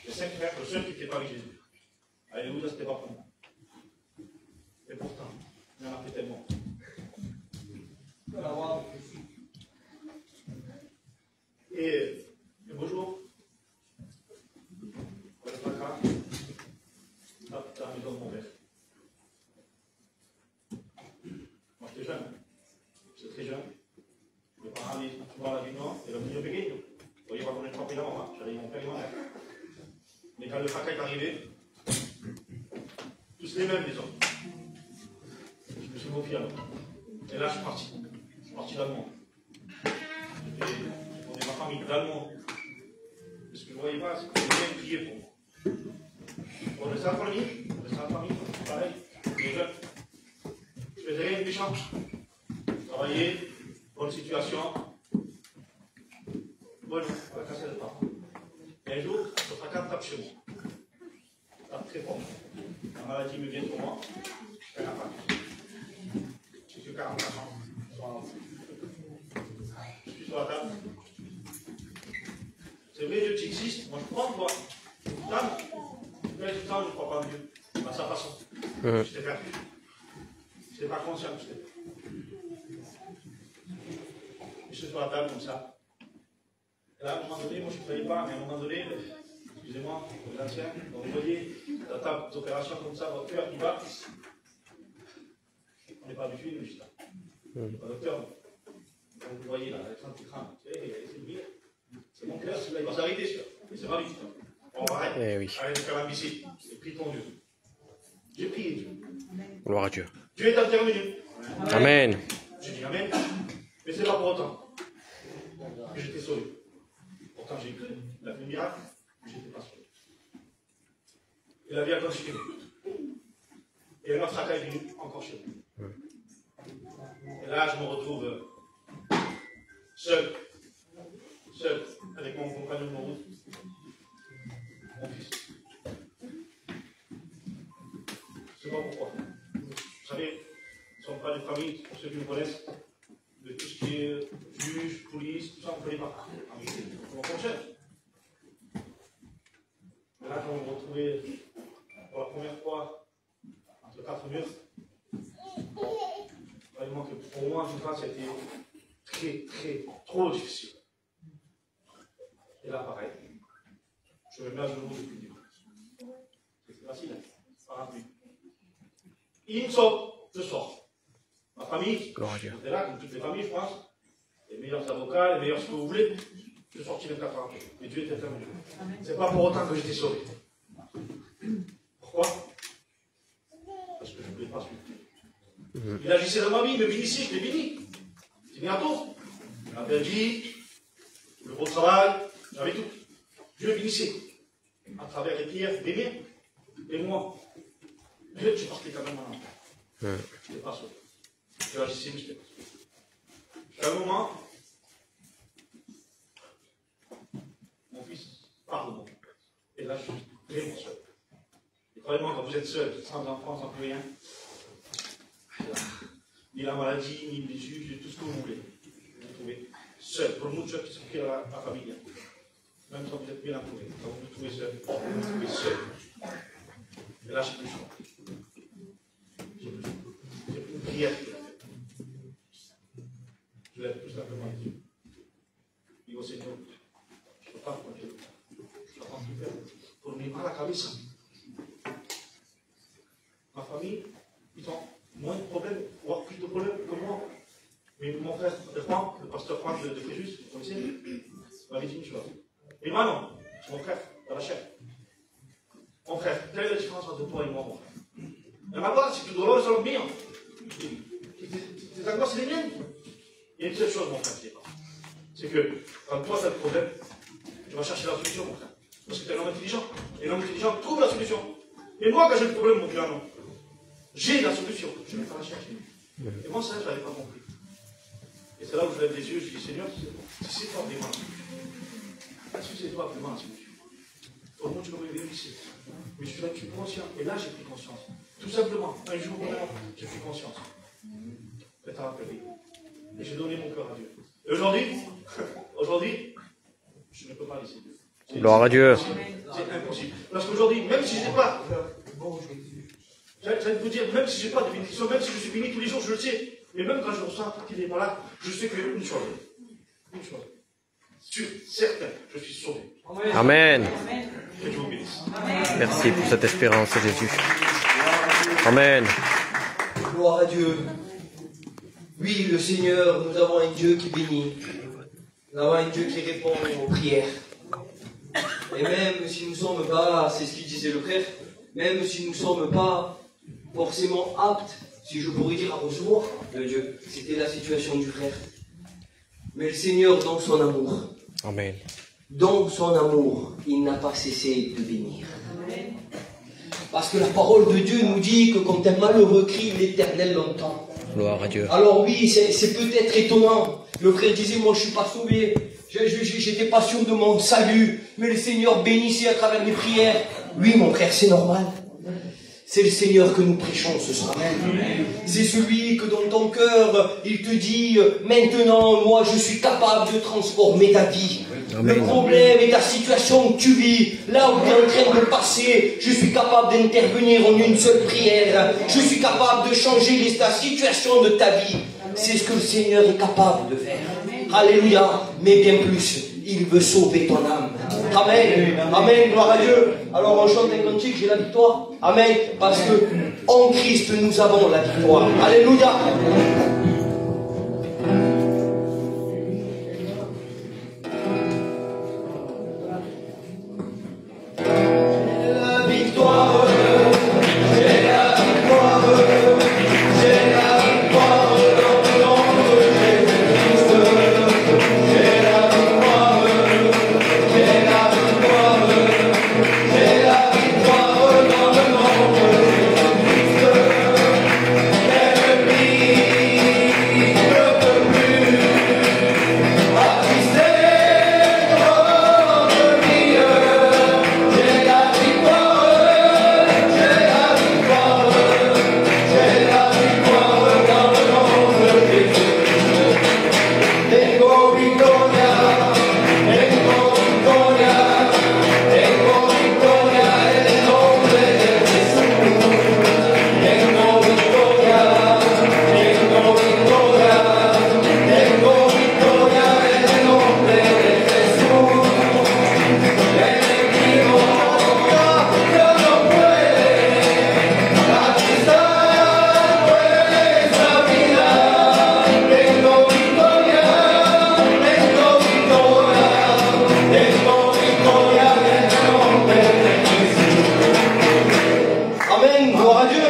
Les 5 frères, le seul qui n'était pas avec Jésus. Alléluia, c'était pas pour moi. Et pourtant, il en a fait tellement. Et un beau jour, le fracas, dans la maison de mon père. Moi j'étais jeune, j'étais très jeune. Mes parents allaient souvent à la réunion, et le milieu pégué. Vous voyez pas combien de temps pris d'avant, j'avais mon père et ma mère. Mais quand le fracas est arrivé, tous les mêmes les hommes. Je me suis mis au piano. Et là je suis parti. Je suis parti d'Allemand. J'ai fondé ma famille d'Allemand. Mais ce que je ne voyais pas, c'est que les gens priaient pour moi. On restait à la famille, pareil, les jeunes. Je faisais rien de méchant. Je travaillais, bonne situation. Bon, on va casser le temps. Et un jour, ce fracas tape chez moi. Tape très fort. La maladie me vient sur moi. Je suis 44 ans. Je suis sur la table. C'est vrai, Dieu, tu existes. Moi, je crois en toi. Dame, je ne crois pas en Dieu. À sa façon. J'étais perdu. Je n'étais pas conscient que j'étais. Je suis sur la table comme ça. Et là, à un moment donné, moi je ne croyais pas, mais à un moment donné, excusez-moi, les anciens, donc vous voyez, la table d'opération comme ça, votre cœur qui bat. On n'est pas habitué, nous, juste là. Le docteur, donc vous voyez là, Alexandre qui crame. C'est mon cœur, celui-là, il va s'arrêter, celui-là. C'est pas vite. On va arrêter. Oui. Arrête de faire l'imbécile. Et prie ton Dieu. J'ai prié Dieu. Gloire à Dieu. Dieu est intervenu. Amen. J'ai dit Amen. Mais c'est pas pour autant que j'étais sauvé. Pourtant j'ai cru, il a fait un miracle, mais je n'étais pas sauvé. Et la vie a continué. Et un autre fracas est venu encore chez nous. Et là, je me retrouve seul, avec mon compagnon de route, mon fils. Je ne sais pas pourquoi. Vous savez, nous ne sommes pas des familles, pour ceux qui nous connaissent, de tout ce qui est juge, police, tout ça, on ne connaît pas. On fonctionne. Et là, quand on me retrouvait pour la première fois entre 4 murs, vraiment que pour moi, en tout cas, ça a été trop difficile. Et là, pareil, je me mets à genoux depuis le début. C'est facile, c'est pas rapide. Il sort, je sors. Ma famille, j'étais là, comme toutes les familles, je pense. Les meilleurs avocats, les meilleurs ce que vous voulez. Je suis sorti 24 ans après. Mais Dieu était fermé. C'est pas pour autant que j'étais sauvé. Pourquoi? Parce que je ne voulais pas suivre. Il agissait dans ma vie, il me bénissait, je l'ai béni. C'est bientôt. La belle vie, le beau travail, j'avais tout. Dieu bénissait. À travers les prières des miens et moi. Mais je partais quand même en enfer. Je n'étais pas sauvé. Je agissais, mais je n'étais pas sauvé. À un moment, mon fils part de moi. Et là, je suis vraiment seul. Et croyez-moi, quand vous êtes seul, sans enfants, sans plus rien, ni la maladie, ni les juges, tout ce que vous voulez, vous vous trouvez seul. Pour nous, qui sont pris à la famille, même quand vous êtes bien entouré, quand vous vous trouvez seul, vous vous trouvez seul. Et là, je n'ai plus le choix. J'ai plus une prière. Je lève tout simplement les yeux. Je dis au Seigneur, je ne peux pas continuer. Je ne peux pas tout faire. Pour ne pas la cabeza. Ma famille, ils ont moins de problèmes, voire plus de problèmes que moi. Mais mon frère, le pasteur Franck de Fréjus, vous connaissez, m'avait dit une chose. Mais moi non, c'est mon frère, dans la chair. Mon frère, quelle est la différence entre toi et moi, mon frère? La malade, c'est que dolore sont les miens. Tes angoisses, c'est les miennes. Il y a une seule chose, mon frère, je ne sais pas. C'est que quand toi, tu as le problème, tu vas chercher la solution, mon frère. Parce que tu es un homme intelligent. Et l'homme intelligent trouve la solution. Et moi, quand j'ai le problème, mon piano, j'ai la solution. Je ne vais pas la chercher. Et moi, ça, je n'avais pas compris. Et c'est là où je lève les yeux, je dis, Seigneur, si c'est toi vraiment la solution. Est-ce que c'est toi vraiment la solution? Au moins, tu m'aurais vérifié. Mais je suis conscient. Et là, j'ai pris conscience. Tout simplement, un jour, j'ai pris conscience. Faites un rappel. Et j'ai donné mon cœur à Dieu. Et aujourd'hui, je ne peux pas laisser Dieu. Gloire à Dieu. C'est impossible. Parce qu'aujourd'hui, même si je n'ai pas, j'allais vous dire, même si je n'ai pas de bénédiction, même si je suis béni tous les jours, je le sais. Mais même quand je ressens qu'il n'est pas là, je sais qu'une chose. Une chose. Sûr, certain, je suis sauvé. Amen. Que Dieu vous bénisse. Merci pour cette espérance, Jésus. Amen. Gloire à Dieu. Oui, le Seigneur, nous avons un Dieu qui bénit. Nous avons un Dieu qui répond aux prières. Et même si nous ne sommes pas, c'est ce qu'il disait le frère, même si nous ne sommes pas forcément aptes, si je pourrais dire, à recevoir de Dieu, c'était la situation du frère. Mais le Seigneur, dans son amour, Amen. dans son amour, il n'a pas cessé de bénir. Parce que la parole de Dieu nous dit que quand un malheureux crie, l'Éternel l'entend. Gloire à Dieu. Alors oui, c'est peut-être étonnant. Le frère disait, moi je suis pas sauvé, j'étais pas sûr de mon salut, mais le Seigneur bénissait à travers mes prières. Oui mon frère, c'est normal. C'est le Seigneur que nous prêchons ce soir. C'est celui que dans ton cœur, il te dit, maintenant, moi je suis capable de transformer ta vie. Amen. Le problème est ta situation que tu vis, là où tu es en train de passer, je suis capable d'intervenir en une seule prière. Je suis capable de changer la situation de ta vie. C'est ce que le Seigneur est capable de faire. Alléluia. Mais bien plus, il veut sauver ton âme. Amen. Amen. Gloire à Dieu. Alors on chante un cantique, j'ai la victoire. Amen. Parce que en Christ nous avons la victoire. Alléluia. La victoire. J'ai la victoire. J'ai la victoire dans le nom de Jésus-Christ. J'ai la victoire. J'ai la victoire. J'ai la victoire dans le nom de Jésus-Christ. L'ennemi ne peut plus attrister notre vie. J'ai la victoire. J'ai la victoire. J'ai la victoire dans le nom de Jésus. Tengo victoria. Tengo victoria. Tengo victoria en el nombre de Jesús. Tengo victoria. Tengo victoria. Tengo victoria en el nombre de Jesús. El enemigo ya no puede atizar nuestra vida. Tengo victoria. Tengo victoria. Tengo victoria en el nombre de Jésus. Amen, gloire à Dieu.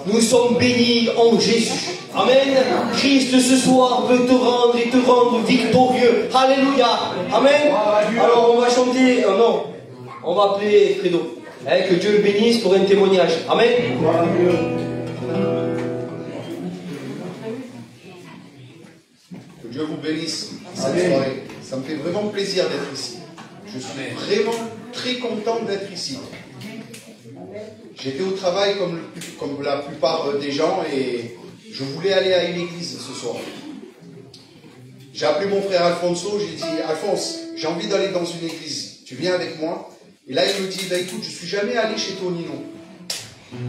Nous sommes bénis en Jésus. Amen. Christ ce soir veut te rendre et te rendre victorieux. Alléluia. Amen. Alors on va chanter, non, on va appeler Fredo. Que Dieu le bénisse pour un témoignage. Amen. Que Dieu vous bénisse cette soirée. Ça me fait vraiment plaisir d'être ici. Je suis vraiment très content d'être ici. J'étais au travail comme la plupart des gens et je voulais aller à une église ce soir. J'ai appelé mon frère Alfonso, j'ai dit « Alphonse, j'ai envie d'aller dans une église. Tu viens avec moi ?» Et là il me dit bah, « Écoute, je suis jamais allé chez Tonino. »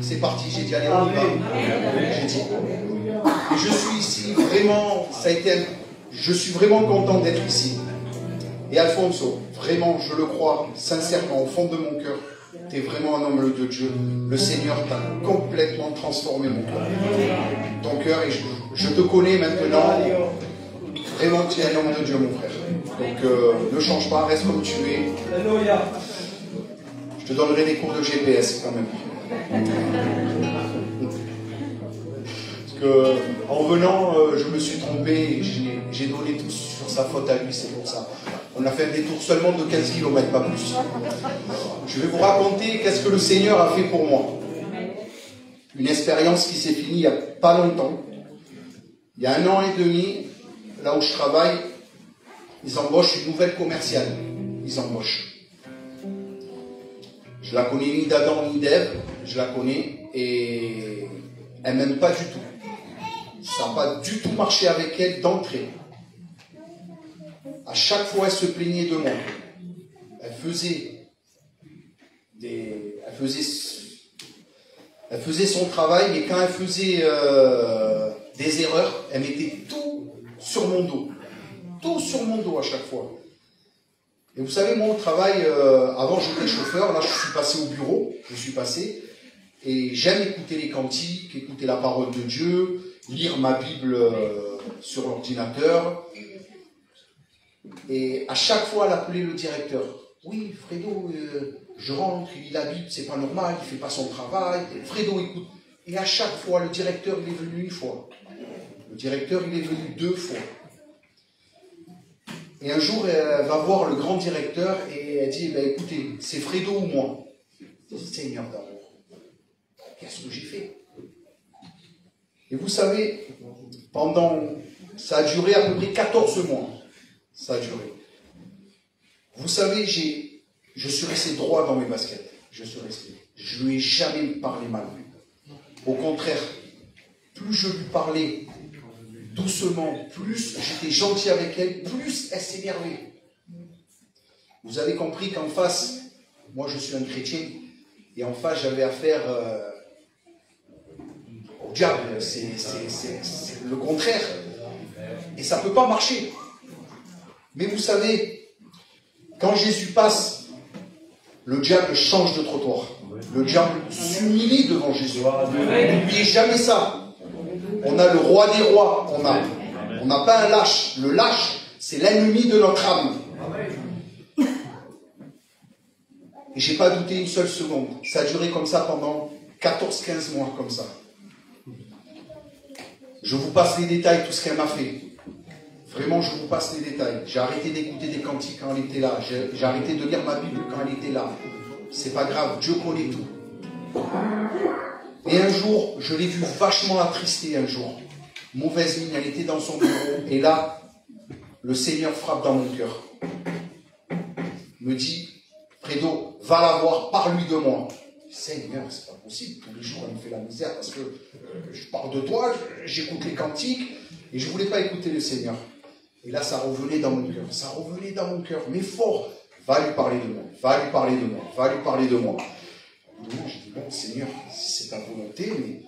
C'est parti, j'ai dit « Allez, on y va. » J'ai dit. Et je suis ici vraiment, je suis vraiment content d'être ici. Et Alfonso, vraiment, je le crois, sincèrement, au fond de mon cœur, tu es vraiment un homme de Dieu. Le Seigneur t'a complètement transformé mon cœur. Ton cœur, et je te connais maintenant. Vraiment, tu es un homme de Dieu, mon frère. Donc, ne change pas, reste comme tu es. Je te donnerai des cours de GPS quand même. Parce que, en venant, je me suis trompé et j'ai donné tout sur sa faute à lui, c'est pour ça. On a fait un détour seulement de 15 km, pas plus. Je vais vous raconter qu'est-ce que le Seigneur a fait pour moi. Une expérience qui s'est finie il n'y a pas longtemps. Il y a 1 an et demi, là où je travaille, ils embauchent une nouvelle commerciale. Ils embauchent. Je la connais ni d'Adam ni d'Ève, je la connais et elle m'aime pas du tout. Ça n'a pas du tout marché avec elle d'entrée. À chaque fois, elle se plaignait de moi. Elle faisait elle faisait son travail, mais quand elle faisait des erreurs, elle mettait tout sur mon dos. Tout sur mon dos à chaque fois. Et vous savez, moi au travail, avant j'étais chauffeur, là je suis passé au bureau, et j'aime écouter les cantiques, écouter la parole de Dieu, lire ma Bible sur l'ordinateur. Et à chaque fois, elle appelait le directeur. Oui, Fredo, je rentre, il lit la Bible, c'est pas normal, il fait pas son travail. Fredo, écoute. Et à chaque fois, le directeur, il est venu une fois. Le directeur, il est venu 2 fois. Et un jour, elle va voir le grand directeur et elle dit, ben, écoutez, c'est Fredo ou moi? Seigneur d'amour, qu'est-ce que j'ai fait? Et vous savez, ça a duré à peu près 14 mois. Ça a duré. Vous savez, je suis resté droit dans mes baskets. Je ne lui ai jamais parlé mal. Au contraire, plus je lui parlais doucement, plus j'étais gentil avec elle, plus elle s'énervait. Vous avez compris qu'en face, moi je suis un chrétien, et en face j'avais affaire au diable, c'est le contraire. Et ça ne peut pas marcher. Mais vous savez, quand Jésus passe, le diable change de trottoir. Le diable s'humilie devant Jésus. N'oubliez jamais ça. On a le roi des rois. On n'a pas un lâche. Le lâche, c'est l'ennemi de notre âme. Et j'ai pas douté une seule seconde. Ça a duré comme ça pendant 14-15 mois, comme ça. Je vous passe les détails, tout ce qu'elle m'a fait. Vraiment, je vous passe les détails. J'ai arrêté d'écouter des cantiques quand elle était là. J'ai arrêté de lire ma Bible quand elle était là. C'est pas grave, Dieu connaît tout. Et un jour, je l'ai vue vachement attristée un jour. Mauvaise mine, elle était dans son bureau. Et là, le Seigneur frappe dans mon cœur. Il me dit, Fredo, va la voir, parle-lui de moi. Seigneur, c'est pas possible. Tous les jours, elle me fait la misère parce que je parle de toi, j'écoute les cantiques. Et je ne voulais pas écouter le Seigneur. Et là, ça revenait dans mon cœur. Ça revenait dans mon cœur. Mais fort, va lui parler de moi. Va lui parler de moi. Va lui parler de moi. Donc, j'ai dit, bon, Seigneur, si c'est ta volonté, mais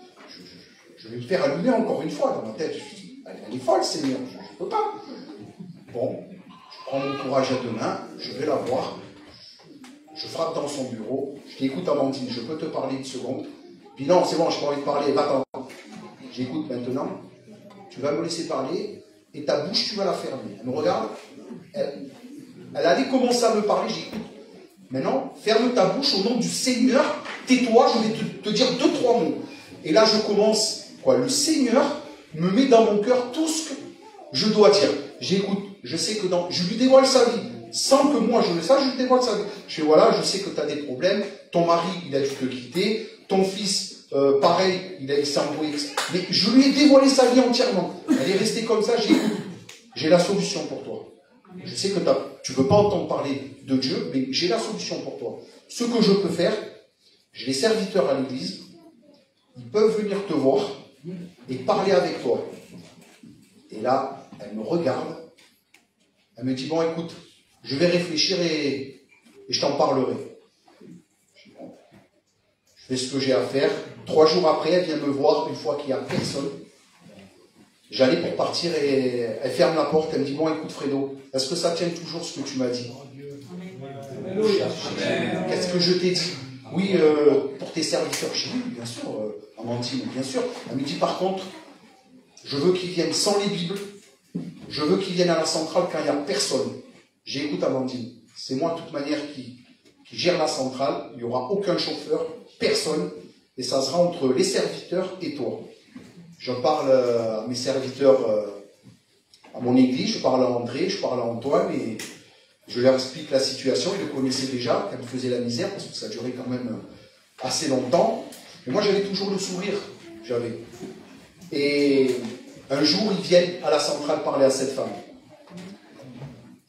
je vais me faire allumer encore une fois dans ma tête. Je dis, elle est folle, Seigneur. Je ne peux pas. Bon, je prends mon courage à 2 mains. Je vais la voir. Je frappe dans son bureau. Je dis, écoute, Amandine, je peux te parler une seconde. Puis non, c'est bon, je n'ai pas envie de parler. Va-t'en. J'écoute maintenant. Tu vas me laisser parler. Et ta bouche, tu vas la fermer. Elle me regarde. Elle allait commencer à me parler. J'écoute. Maintenant, ferme ta bouche au nom du Seigneur. Tais-toi, je vais te dire 2-3 mots. Et là, je commence. Le Seigneur me met dans mon cœur tout ce que je dois dire. J'écoute. Je sais que je lui dévoile sa vie. Sans que moi je le sache, je lui dévoile sa vie. Je fais, voilà, je sais que tu as des problèmes. Ton mari, il a dû te quitter. Ton fils, pareil, il s'est embrouillé. Mais je lui ai dévoilé sa vie entièrement. Elle est restée comme ça. J'écoute. J'ai la solution pour toi. Je sais que tu ne veux pas entendre parler de Dieu, mais j'ai la solution pour toi. Ce que je peux faire, j'ai les serviteurs à l'église, ils peuvent venir te voir et parler avec toi. Et là, elle me regarde, elle me dit, bon, écoute, je vais réfléchir et je t'en parlerai. Je dis, bon, je fais ce que j'ai à faire. 3 jours après, elle vient me voir une fois qu'il n'y a personne. J'allais pour partir et elle ferme la porte, elle me dit, bon, écoute Fredo, est-ce que ça tient toujours ce que tu m'as dit? Qu'est-ce que je t'ai dit? Oui, pour tes serviteurs chez lui, bien sûr, Amandine, bien sûr. Elle me dit, par contre, je veux qu'ils viennent sans les Bibles, je veux qu'ils viennent à la centrale quand il n'y a personne. J'écoute Amandine, c'est moi de toute manière qui gère la centrale, il n'y aura aucun chauffeur, personne, et ça sera entre les serviteurs et toi. Je parle à mes serviteurs, à mon église, je parle à André, je parle à Antoine, et je leur explique la situation. Ils le connaissaient déjà, qu'elle me faisait la misère, parce que ça durait quand même assez longtemps. Et moi, j'avais toujours le sourire. Et un jour, ils viennent à la centrale parler à cette femme.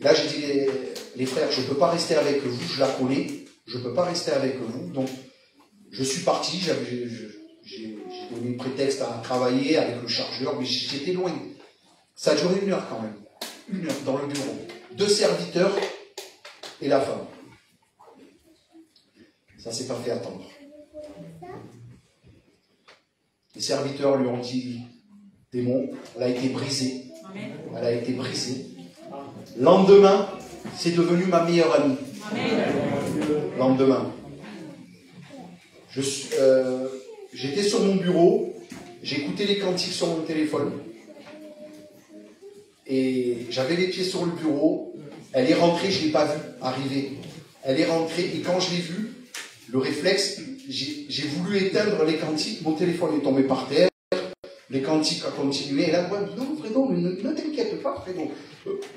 Et là, j'ai dit, les frères, je ne peux pas rester avec vous, je la connais, je ne peux pas rester avec vous. Donc, je suis parti, j'ai donné prétexte à travailler avec le chargeur, mais j'étais loin. Ça a duré 1 heure quand même. 1 heure dans le bureau. 2 serviteurs et la femme. Ça s'est pas fait attendre. Les serviteurs lui ont dit des mots, elle a été brisée. Elle a été brisée. Lendemain, c'est devenu ma meilleure amie. Lendemain. J'étais sur mon bureau, j'écoutais les cantiques sur mon téléphone. Et j'avais les pieds sur le bureau. Elle est rentrée, je ne l'ai pas vue arriver. Elle est rentrée et quand je l'ai vue, le réflexe, j'ai voulu éteindre les cantiques, mon téléphone est tombé par terre, les cantiques ont continué. Et là, moi, non, Fredo, ne t'inquiète pas, Fredo.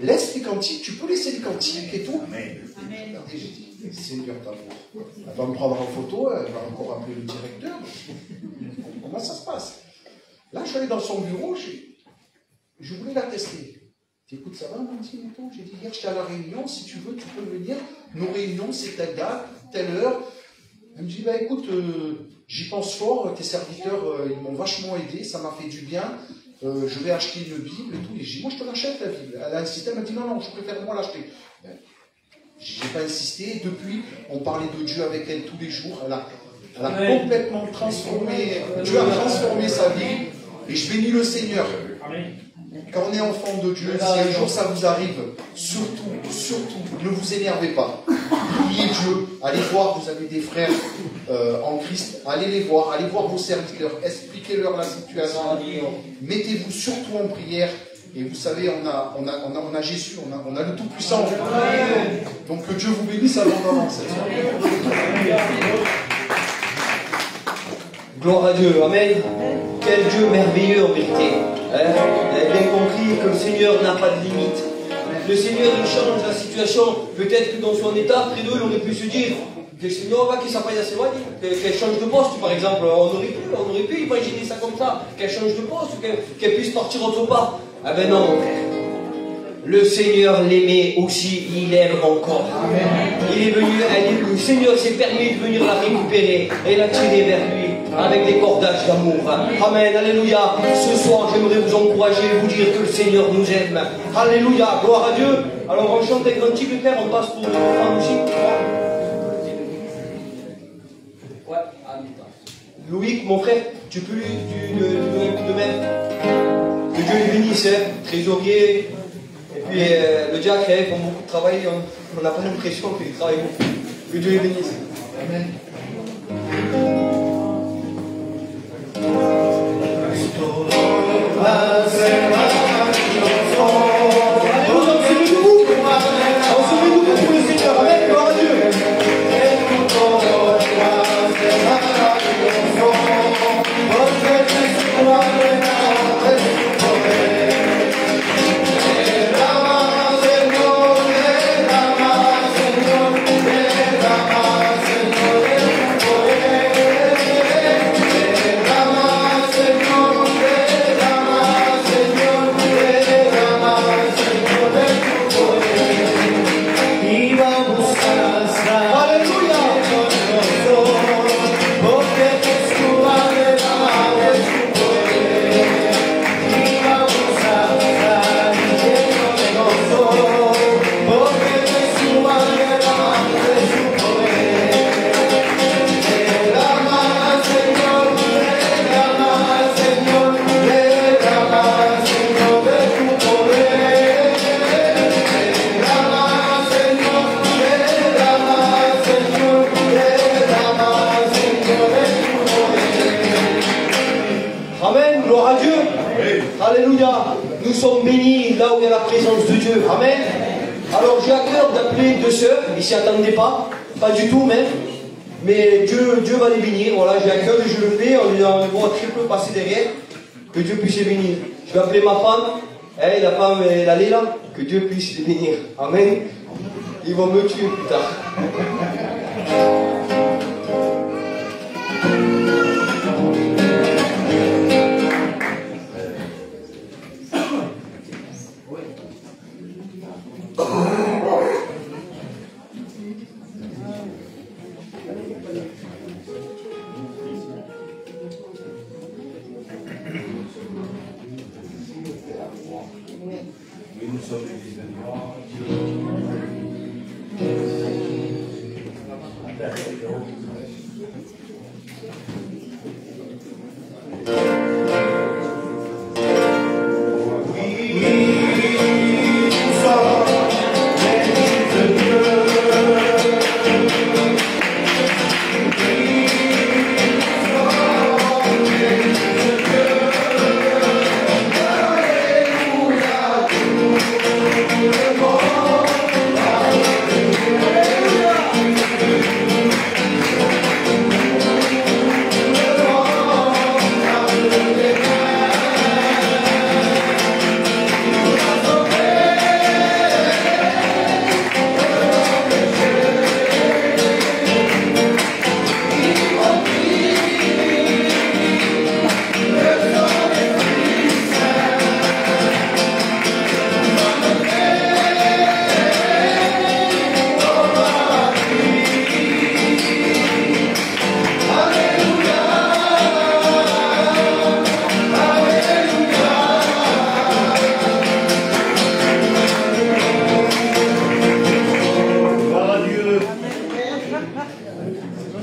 Laisse les cantiques, tu peux laisser les cantiques et tout. Mais regardez, j'ai dit, Seigneur d'amour. Elle va me prendre en photo, elle va encore appeler le directeur. Comment ça se passe? Là, je suis allé dans son bureau, je voulais la tester. Écoute, ça va, Amandine et tout? J'ai dit, hier, j'étais à la réunion, si tu veux, tu peux venir. Nos réunions, c'est telle date, telle heure. Elle me dit, bah écoute, j'y pense fort, tes serviteurs, ils m'ont vachement aidé, ça m'a fait du bien. Je vais acheter une Bible et tout. Et j'ai dit, moi, je te l'achète, la Bible. Elle a insisté, elle m'a dit, non, je préfère moi l'acheter. Ben, j'ai pas insisté. Depuis, on parlait de Dieu avec elle tous les jours. Elle a complètement transformé, Dieu a transformé sa vie. Et je bénis le Seigneur. Quand on est enfant de Dieu, si un jour ça vous arrive, surtout, ne vous énervez pas. Priez Dieu, allez voir, vous avez des frères en Christ, allez les voir, allez voir vos serviteurs, expliquez-leur la situation. Mettez-vous surtout en prière. Et vous savez, on a Jésus, on a le Tout-Puissant. Donc que Dieu vous bénisse abondamment cette soirée. Gloire à Dieu, amen. Quel Dieu merveilleux en vérité. Vous avez bien compris que le Seigneur n'a pas de limite. Le Seigneur, il change la situation. Peut-être que dans son état, près d'eux, il aurait pu se dire que le Seigneur va qu'il s'appelle assez loin, qu'elle change de poste, par exemple. On aurait pu imaginer ça comme ça, qu'elle change de poste, qu'elle puisse partir autre part. Ah ben non, mon frère. Le Seigneur l'aimait aussi, il aime encore. Amen. Il est venu, le Seigneur s'est permis de venir la récupérer et la tirer vers lui avec des cordages d'amour. Amen, alléluia. Ce soir, j'aimerais vous encourager et vous dire que le Seigneur nous aime. Alléluia, gloire à Dieu. Alors on chante un cantique de terre, on passe pour Franck aussi. Ouais, Loïc, mon frère, tu peux lui donner un coup de main. Que Dieu le bénisse, trésorier. Et puis le diacre, ils font beaucoup de travail, on n'a pas l'impression qu'ils travaillent beaucoup. Que Dieu les bénisse. Amen. On se met debout pour le Seigneur. Amen, gloire à Dieu. Alléluia, nous sommes bénis là où il y a la présence de Dieu. Amen. Alors j'ai à cœur d'appeler deux sœurs, ils ne s'y attendaient pas du tout même. Mais Dieu va les bénir, voilà, j'ai à cœur et je le fais, on les voit très peu passer derrière, que Dieu puisse les bénir. Je vais appeler ma femme, la femme, elle est là, que Dieu puisse les bénir. Amen. Ils vont me tuer plus tard.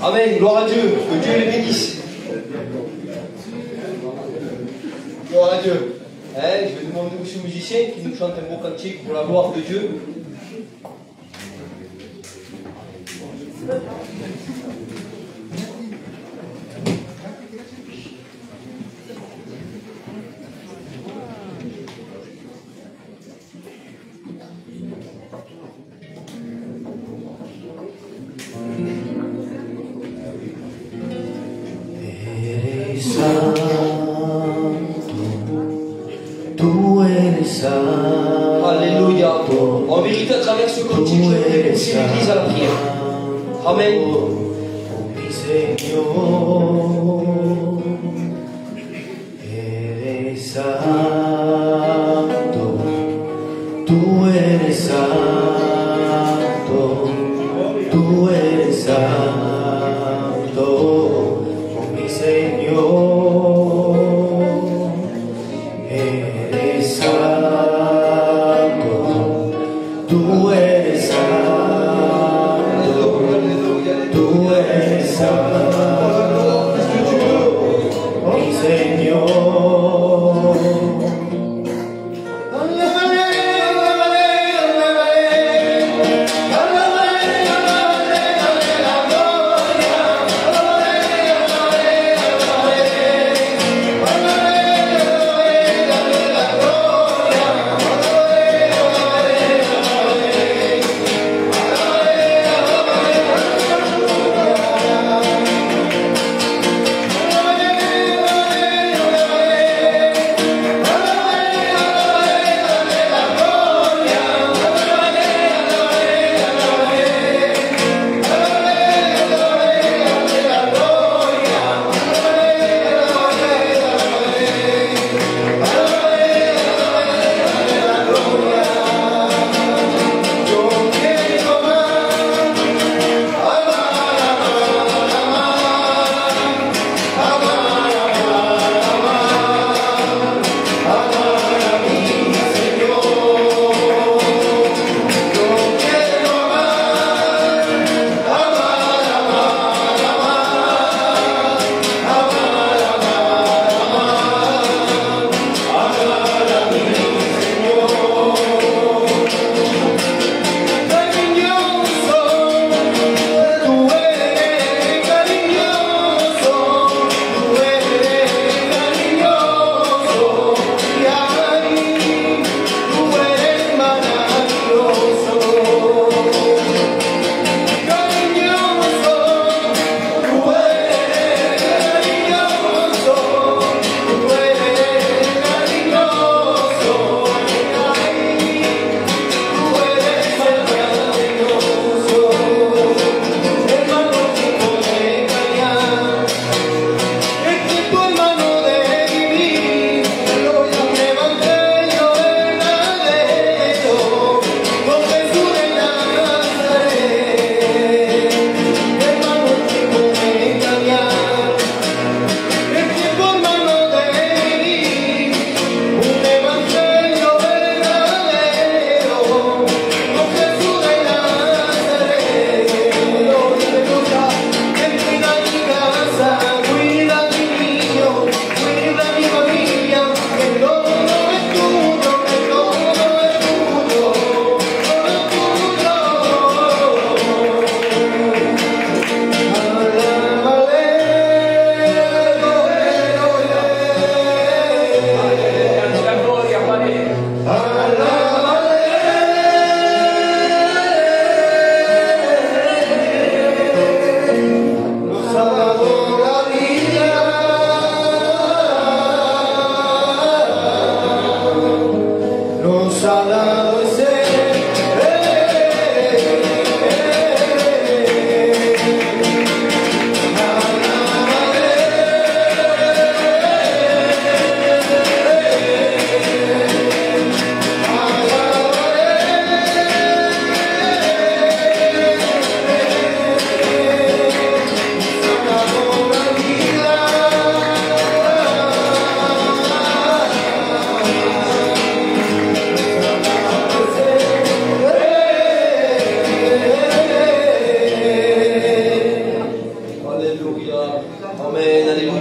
Amen, gloire à Dieu, que Dieu les bénisse. Gloire à Dieu. Je vais demander au monsieur musicien qui nous chante un beau cantique pour la gloire de Dieu. Alléluia. En vérité, à travers ce cantique, je voudrais pousser l'Église à la prière. Amen. Mi Señor, eres santo, tú eres santo, tú eres santo, oh mi Señor, eres santo, tú eres santo, tú eres santo, mi Señor.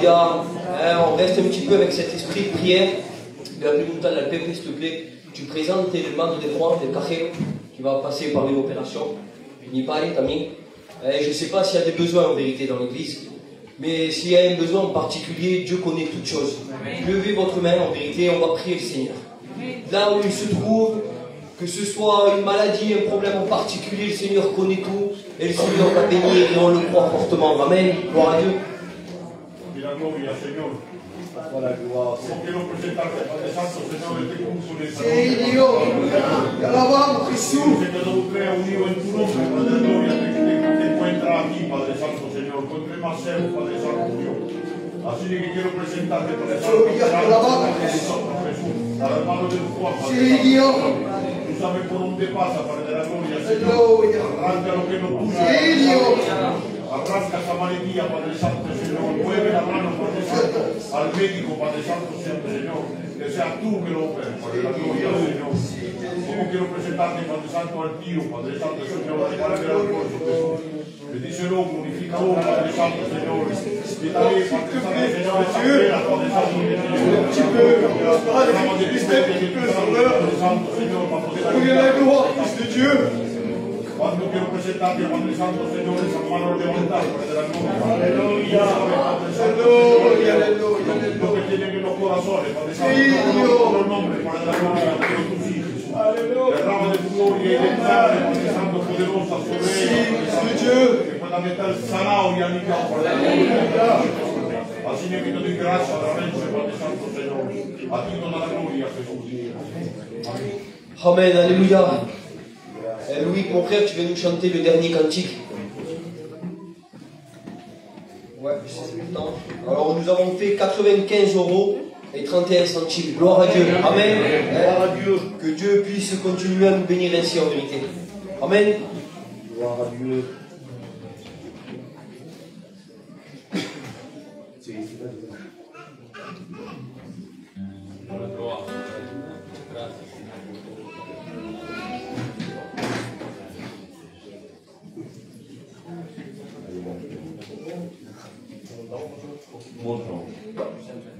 Alléluia. On reste un petit peu avec cet esprit de prière. La pregunta al Pepe, s'il te plaît. Tu présentes le mando de Juan, del cajero, qui va passer par une opération. Ni parle también. Je ne sais pas s'il y a des besoins en vérité dans l'église. Mais s'il y a un besoin en particulier, Dieu connaît toutes choses. Levez votre main en vérité, on va prier le Seigneur. Là où il se trouve, que ce soit une maladie, un problème en particulier, le Seigneur connaît tout. Et le Seigneur va bénir et on le croit fortement. Amen. Gloire à Dieu. No quiero presentarte, Padre Santo, Señor, este culto de esta Sí, Dios. Te alabamos, Jesús. que todo crea unido en tu nombre, Padre de gloria, te encuentra aquí, Padre Santo, Señor, con tres más cerros, Padre Santo, Dios. Así que quiero presentarte, Padre Santo, Aleluya, te alabamos. Jesús, al hermano del Juan, Padre Sí, Santo. Dios. Tú sabes por dónde pasa, Padre de la gloria, Señor. Aleluya. Arranca lo que no tuyo. Sí, Dios. Arranca esa maletía, Padre Santo, Señor. Mueve la mano, Padre Santo, al médico, Padre Santo, siempre, Señor. Que sea tú que lo operes, Padre, la gloria, Señor. Como quiero presentarte, Padre Santo, al tío, Padre Santo, Señor, para que el cuerpo, Jesús. Bendícelo, glorifícalo, Padre Santo, Señor. Y también, Padre Santo, Señor, esa pena, Padre Santo, Señor. Hablamos de Cristo, Padre Santo, Señor, para poder ayudar. Cuando quiero presentarte, Padre Santo, Señor, esa mano levantada, Padre de la gloria. Aleluya. Aleluya, aleluya, Lo que tienen en los corazones, Padre Santo, Sí, Dios. por el nombre, Padre de la gloria, de tus hijos. Derrama de tu gloria y declare, Padre Santo, poderosa sobre ellos, que puedan estar sanados y aliviados, Padre de la gloria. Así me invito de gracia a la mente, Padre Santo, Señor. A ti toda la gloria, Jesús. Amén. Amen, Alléluia. Louis, mon frère, tu vas nous chanter le dernier cantique. Ouais, c'est le temps. Alors, nous avons fait 95 € et 31 centimes. Gloire à Dieu. Amen. Gloire à Dieu. Que Dieu puisse continuer à nous bénir ainsi en vérité. Amen. Gloire à Dieu.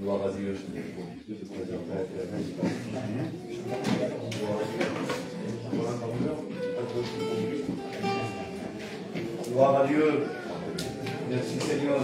Gloire à Dieu. Gloire à Dieu. Merci Seigneur.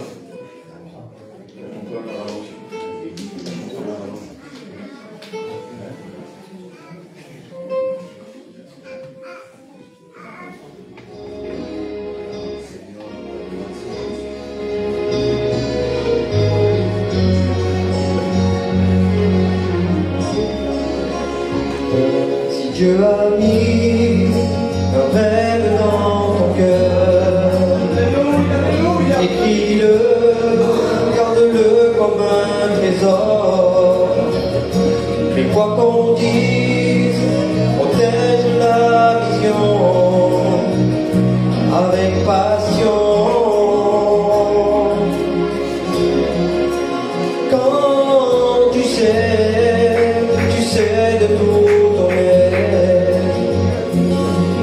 Dieu a mis un rêve dans ton cœur. Écris-le, garde-le comme un trésor. Mais quoi qu'on dise, protège la vision avec passion. Quand tu sais de tout ton être,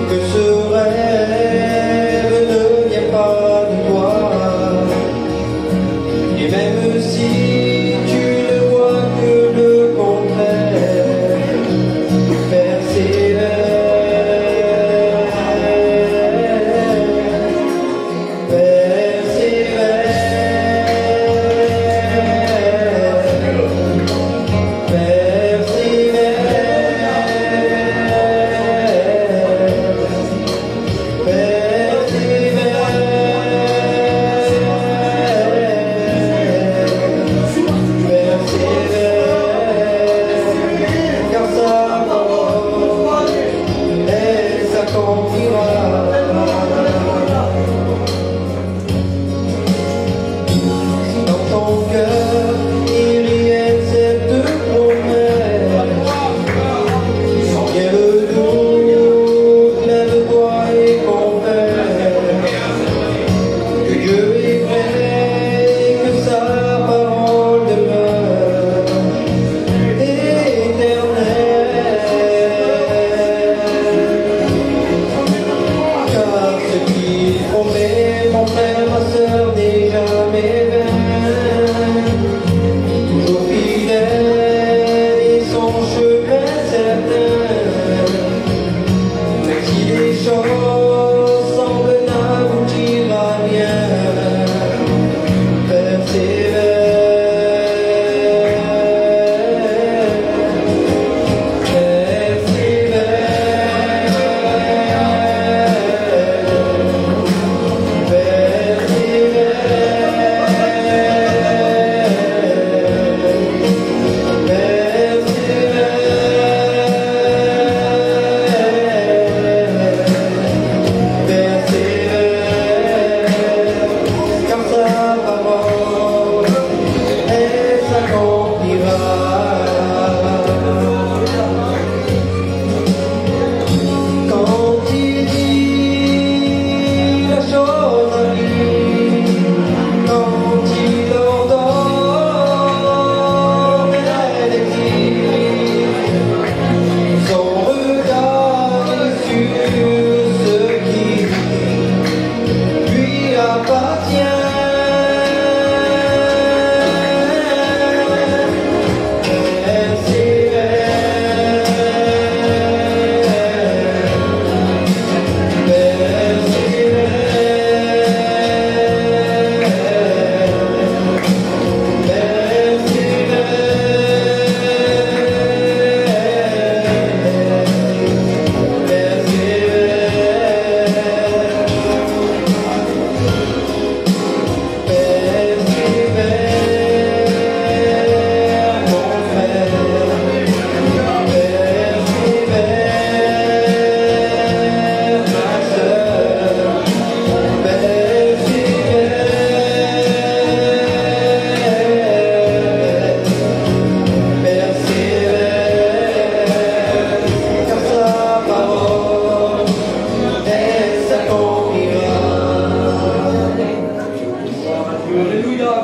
que ce rêve ne vient pas de toi. Et même si tu ne vois que le contraire,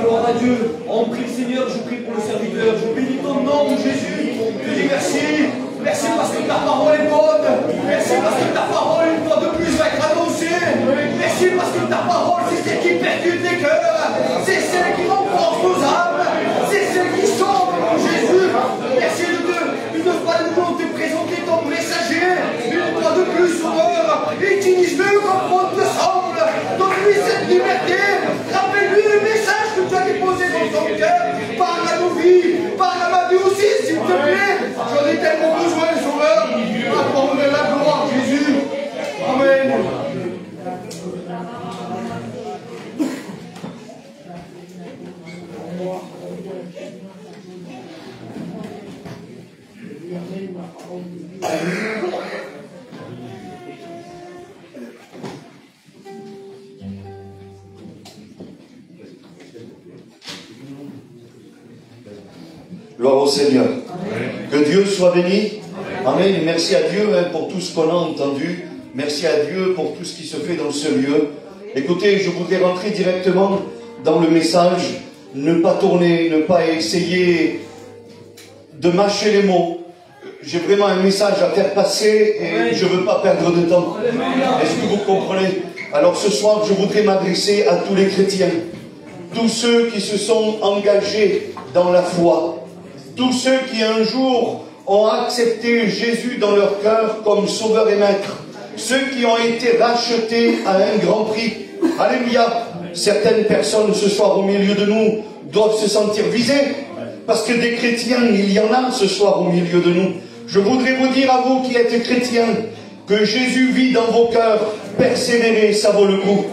Gloire à Dieu. On prie le Seigneur, je prie pour le serviteur. Je bénis ton nom, Jésus. Je dis merci. Merci parce que ta parole est bonne. Merci parce que ta parole, une fois de plus, va être annoncée. Merci parce que ta parole, c'est celle qui percute les cœurs. C'est celle qui renforce nos âmes. C'est celle qui sauve, mon Jésus. Merci de Dieu. Une fois de plus, te présenter ton messager. Une fois de plus, Sauveur. Utilise-le comme bon te semble. Donne-lui cette liberté. Rappelle-lui le message que tu as déposé dans ton cœur. Parle à nos vies. Parle à ma vie aussi, s'il te plaît. J'en ai tellement besoin, Sauveur. Apporte la gloire, Jésus. Amen. Gloire au Seigneur. Que Dieu soit béni. Amen. Et merci à Dieu pour tout ce qu'on a entendu. Merci à Dieu pour tout ce qui se fait dans ce lieu. Écoutez, je voudrais rentrer directement dans le message. Ne pas tourner, ne pas essayer de mâcher les mots. J'ai vraiment un message à faire passer et je ne veux pas perdre de temps. Est-ce que vous comprenez? Alors ce soir, je voudrais m'adresser à tous les chrétiens. Tous ceux qui se sont engagés dans la foi. Tous ceux qui un jour ont accepté Jésus dans leur cœur comme sauveur et maître. Ceux qui ont été rachetés à un grand prix. Alléluia. Certaines personnes ce soir au milieu de nous doivent se sentir visées. Parce que des chrétiens, il y en a ce soir au milieu de nous. Je voudrais vous dire à vous qui êtes chrétiens que Jésus vit dans vos cœurs. Persévérez, ça vaut le coup.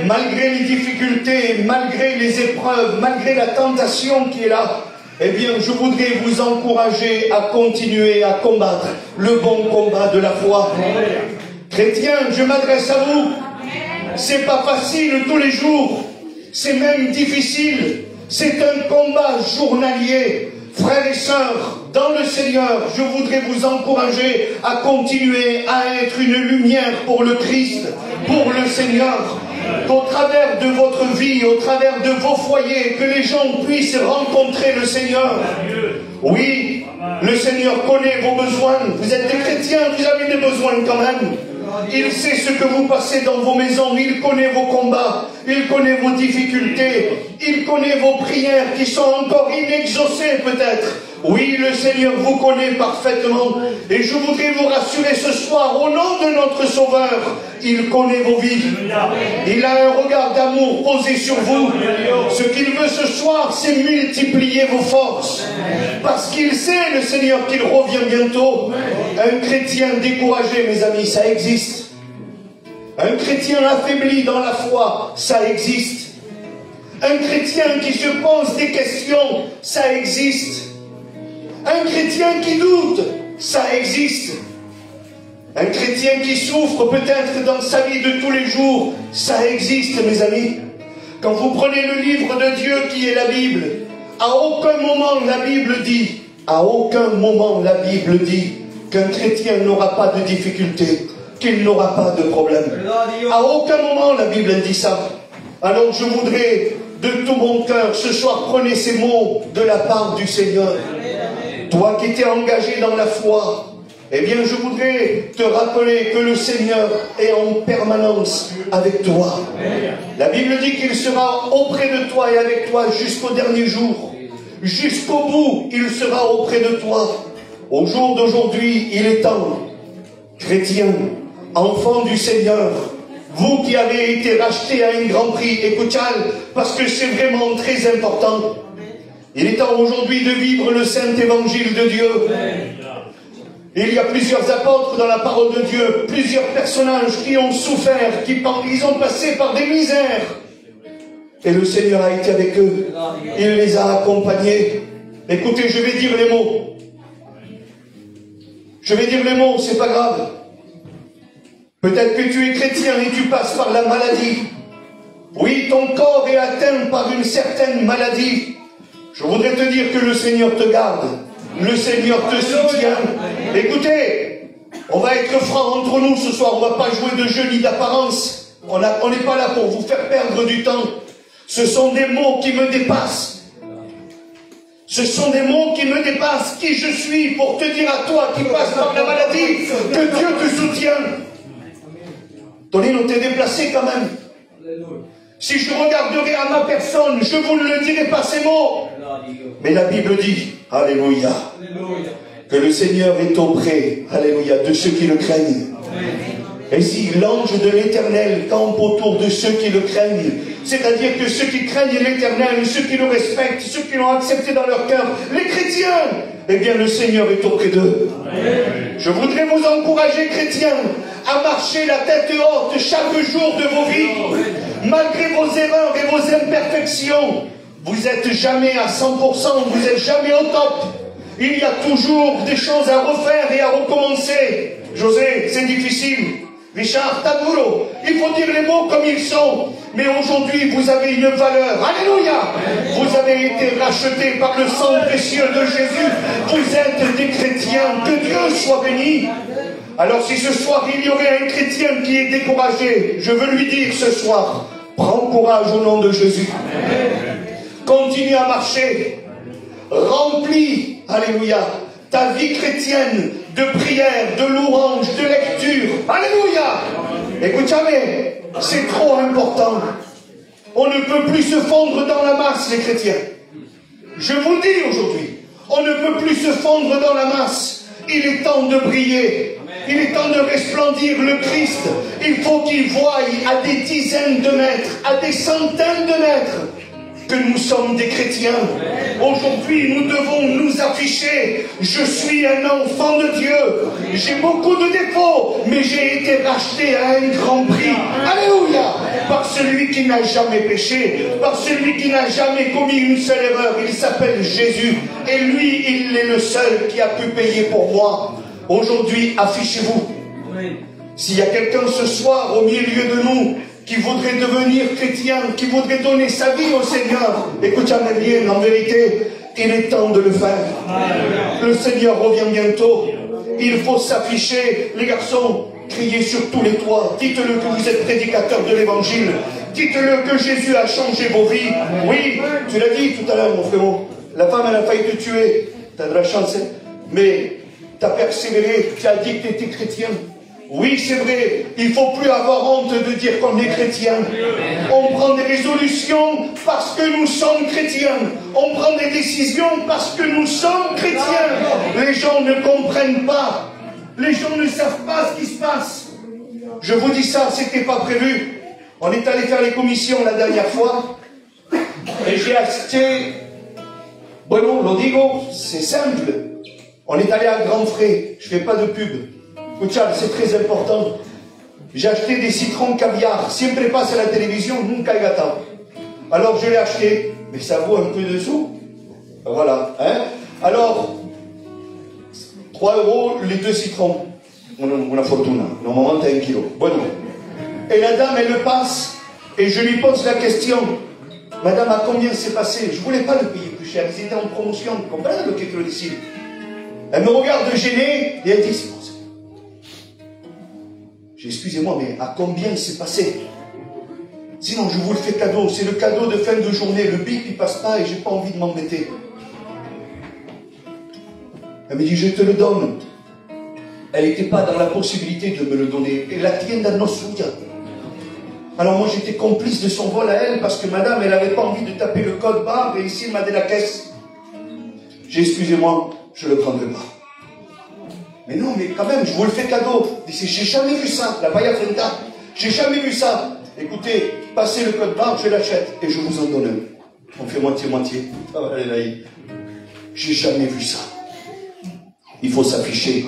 Malgré les difficultés, malgré les épreuves, malgré la tentation qui est là, eh bien, je voudrais vous encourager à continuer à combattre le bon combat de la foi. Chrétiens, je m'adresse à vous. C'est pas facile tous les jours. C'est même difficile. C'est un combat journalier. Frères et sœurs, dans le Seigneur, je voudrais vous encourager à continuer à être une lumière pour le Christ, pour le Seigneur. Qu'au travers de votre vie, au travers de vos foyers, que les gens puissent rencontrer le Seigneur. Oui, le Seigneur connaît vos besoins. Vous êtes des chrétiens, vous avez des besoins quand même. Il sait ce que vous passez dans vos maisons. Il connaît vos combats. Il connaît vos difficultés. Il connaît vos prières qui sont encore inexaucées peut-être. Oui, le Seigneur vous connaît parfaitement. Et je voudrais vous rassurer ce soir, au nom de notre Sauveur, il connaît vos vies. Il a un regard d'amour posé sur vous. Ce qu'il veut ce soir, c'est multiplier vos forces. Parce qu'il sait, le Seigneur, qu'il revient bientôt. Un chrétien découragé, mes amis, ça existe. Un chrétien affaibli dans la foi, ça existe. Un chrétien qui se pose des questions, ça existe. Un chrétien qui doute, ça existe. Un chrétien qui souffre peut-être dans sa vie de tous les jours, ça existe, mes amis. Quand vous prenez le livre de Dieu qui est la Bible, à aucun moment la Bible dit, qu'un chrétien n'aura pas de difficulté, qu'il n'aura pas de problème. À aucun moment la Bible dit ça. Alors je voudrais, de tout mon cœur, ce soir, prenez ces mots de la part du Seigneur. Toi qui t'es engagé dans la foi, eh bien je voudrais te rappeler que le Seigneur est en permanence avec toi. La Bible dit qu'il sera auprès de toi et avec toi jusqu'au dernier jour. Jusqu'au bout, il sera auprès de toi. Au jour d'aujourd'hui, il est temps, chrétiens, enfants du Seigneur, vous qui avez été rachetés à un grand prix, écoutez, parce que c'est vraiment très important. Il est temps aujourd'hui de vivre le saint évangile de Dieu. Il y a plusieurs apôtres dans la parole de Dieu, plusieurs personnages qui ont souffert, ils ont passé par des misères. Et le Seigneur a été avec eux. Il les a accompagnés. Écoutez, je vais dire les mots. Je vais dire les mots, c'est pas grave. Peut-être que tu es chrétien et tu passes par la maladie. Oui, ton corps est atteint par une certaine maladie. Je voudrais te dire que le Seigneur te garde. Le Seigneur te soutient. Écoutez, on va être francs entre nous ce soir. On ne va pas jouer de jeu ni d'apparence. On n'est pas là pour vous faire perdre du temps. Ce sont des mots qui me dépassent. Ce sont des mots qui me dépassent. Qui je suis pour te dire à toi qui passes par la maladie que Dieu te soutient. Tonino, t'es déplacé quand même. Si je regarderai à ma personne, je vous ne le dirai pas ces mots. Mais la Bible dit, alléluia, que le Seigneur est auprès, alléluia, de ceux qui le craignent. Et si l'ange de l'Éternel campe autour de ceux qui le craignent, c'est-à-dire que ceux qui craignent l'Éternel, ceux qui le respectent, ceux qui l'ont accepté dans leur cœur, les chrétiens, eh bien le Seigneur est auprès d'eux. Je voudrais vous encourager, chrétiens, à marcher la tête haute chaque jour de vos vies, malgré vos erreurs et vos imperfections. Vous n'êtes jamais à 100%, vous n'êtes jamais au top. Il y a toujours des choses à refaire et à recommencer. José, c'est difficile. Richard, Taduro, il faut dire les mots comme ils sont. Mais aujourd'hui, vous avez une valeur. Alléluia! Vous avez été rachetés par le sang précieux de Jésus. Vous êtes des chrétiens. Que Dieu soit béni. Alors si ce soir, il y aurait un chrétien qui est découragé, je veux lui dire ce soir, prends courage au nom de Jésus. Continue à marcher. Remplis, alléluia, ta vie chrétienne de prière, de louange, de lecture. Alléluia! Écoutez, c'est trop important. On ne peut plus se fondre dans la masse, les chrétiens. Je vous le dis aujourd'hui, on ne peut plus se fondre dans la masse. Il est temps de briller. Il est temps de resplendir le Christ. Il faut qu'il voie à des dizaines de mètres, à des centaines de mètres, que nous sommes des chrétiens. Aujourd'hui, nous devons nous afficher. Je suis un enfant de Dieu. J'ai beaucoup de défauts, mais j'ai été racheté à un grand prix. Alléluia! Par celui qui n'a jamais péché, par celui qui n'a jamais commis une seule erreur. Il s'appelle Jésus. Et lui, il est le seul qui a pu payer pour moi. Aujourd'hui, affichez-vous. S'il y a quelqu'un ce soir au milieu de nous qui voudrait devenir chrétien, qui voudrait donner sa vie au Seigneur, écoutez bien, en vérité, il est temps de le faire. Le Seigneur revient bientôt. Il faut s'afficher. Les garçons, criez sur tous les toits. Dites-le que vous êtes prédicateur de l'évangile. Dites-le que Jésus a changé vos vies. Oui, tu l'as dit tout à l'heure, mon frérot. La femme, elle a failli te tuer. Tu as de la chance, hein? Mais tu as persévéré. Tu as dit que tu étais chrétien. Oui, c'est vrai, il ne faut plus avoir honte de dire qu'on est chrétien. On prend des résolutions parce que nous sommes chrétiens. On prend des décisions parce que nous sommes chrétiens. Les gens ne comprennent pas. Les gens ne savent pas ce qui se passe. Je vous dis ça, c'était pas prévu. On est allé faire les commissions la dernière fois. Et j'ai acheté... Bueno, lo digo, c'est simple. On est allé à grands frais. Je ne fais pas de pub. C'est très important. J'ai acheté des citrons caviar. Siempre passe à la télévision, nunca hay gata. Alors je l'ai acheté, mais ça vaut un peu de sous. Voilà. Hein? Alors, 3 € les 2 citrons. Una fortuna. Normalement, t'as 1 kilo. Bueno. Et la dame, elle le passe, et je lui pose la question. Madame, à combien c'est passé? Je ne voulais pas le payer plus cher. Ils étaient en promotion. Comprenez le que le décide. Elle me regarde gênée, et elle dit, c'est bon. Excusez-moi, mais à combien c'est passé? Sinon, je vous le fais cadeau. C'est le cadeau de fin de journée. Le bip, il passe pas et j'ai pas envie de m'embêter. Elle me dit, je te le donne. Elle n'était pas dans la possibilité de me le donner. Et la tienda no suya. Alors moi, j'étais complice de son vol à elle parce que madame, elle n'avait pas envie de taper le code barre et ici, elle m'a dit la caisse. J'ai excusez-moi, je le prendrai pas. Mais non, mais quand même, je vous le fais cadeau. J'ai jamais vu ça, la paella frenta. J'ai jamais vu ça. Écoutez, passez le code barre, je l'achète et je vous en donne un. On fait moitié-moitié. Oh, j'ai jamais vu ça. Il faut s'afficher.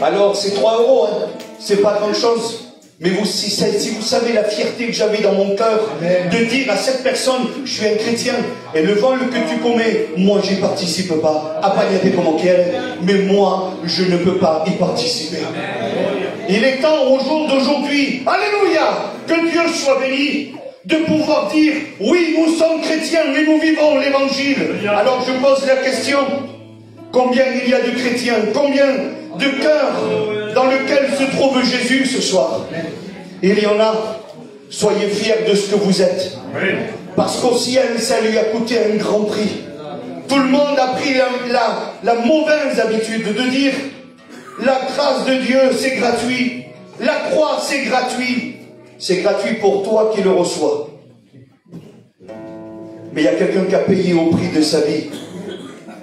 Alors, c'est 3 €, hein. C'est pas grand-chose. Mais vous, si vous savez la fierté que j'avais dans mon cœur de dire à cette personne, je suis un chrétien, et le vol que tu commets, moi j'y participe pas. Appagnate comme mais moi je ne peux pas y participer. Il est temps au jour d'aujourd'hui, alléluia, que Dieu soit béni, de pouvoir dire, oui nous sommes chrétiens, mais nous vivons l'évangile. Alors je pose la question, combien il y a de chrétiens, combien de cœurs dans lequel se trouve Jésus ce soir? Il y en a. Soyez fiers de ce que vous êtes. Parce qu'au ciel, ça lui a coûté un grand prix. Tout le monde a pris la mauvaise habitude de dire la grâce de Dieu, c'est gratuit. La croix, c'est gratuit. C'est gratuit pour toi qui le reçois. Mais il y a quelqu'un qui a payé au prix de sa vie.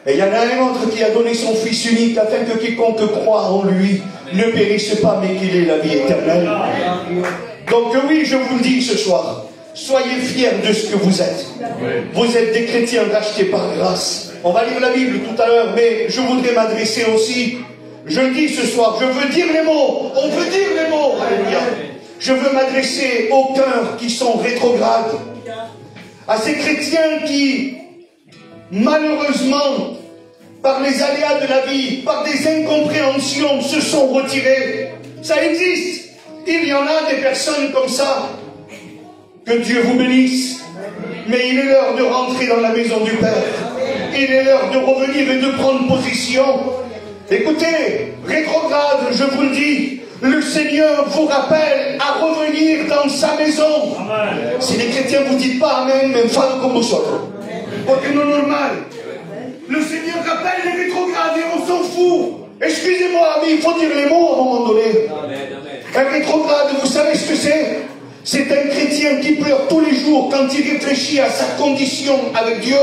Et il y en a un autre qui a donné son Fils unique afin que quiconque croit en lui ne périsse pas, mais qu'il ait la vie éternelle. Donc oui, je vous le dis ce soir, soyez fiers de ce que vous êtes. Vous êtes des chrétiens rachetés par grâce. On va lire la Bible tout à l'heure, mais je voudrais m'adresser aussi, je le dis ce soir, je veux dire les mots, on veut dire les mots, alléluia. Je veux m'adresser aux cœurs qui sont rétrogrades, à ces chrétiens qui, malheureusement, par les aléas de la vie, par des incompréhensions, se sont retirés. Ça existe. Il y en a des personnes comme ça. Que Dieu vous bénisse. Mais il est l'heure de rentrer dans la maison du Père. Il est l'heure de revenir et de prendre position. Écoutez, rétrograde, je vous le dis, le Seigneur vous rappelle à revenir dans sa maison. Amen. Si les chrétiens ne vous disent pas Amen, même faites comme vous porque non normal. Le Seigneur rappelle les rétrogrades et on s'en fout. Excusez-moi, mais il faut dire les mots à un moment donné. Un rétrograde, vous savez ce que c'est? C'est un chrétien qui pleure tous les jours quand il réfléchit à sa condition avec Dieu.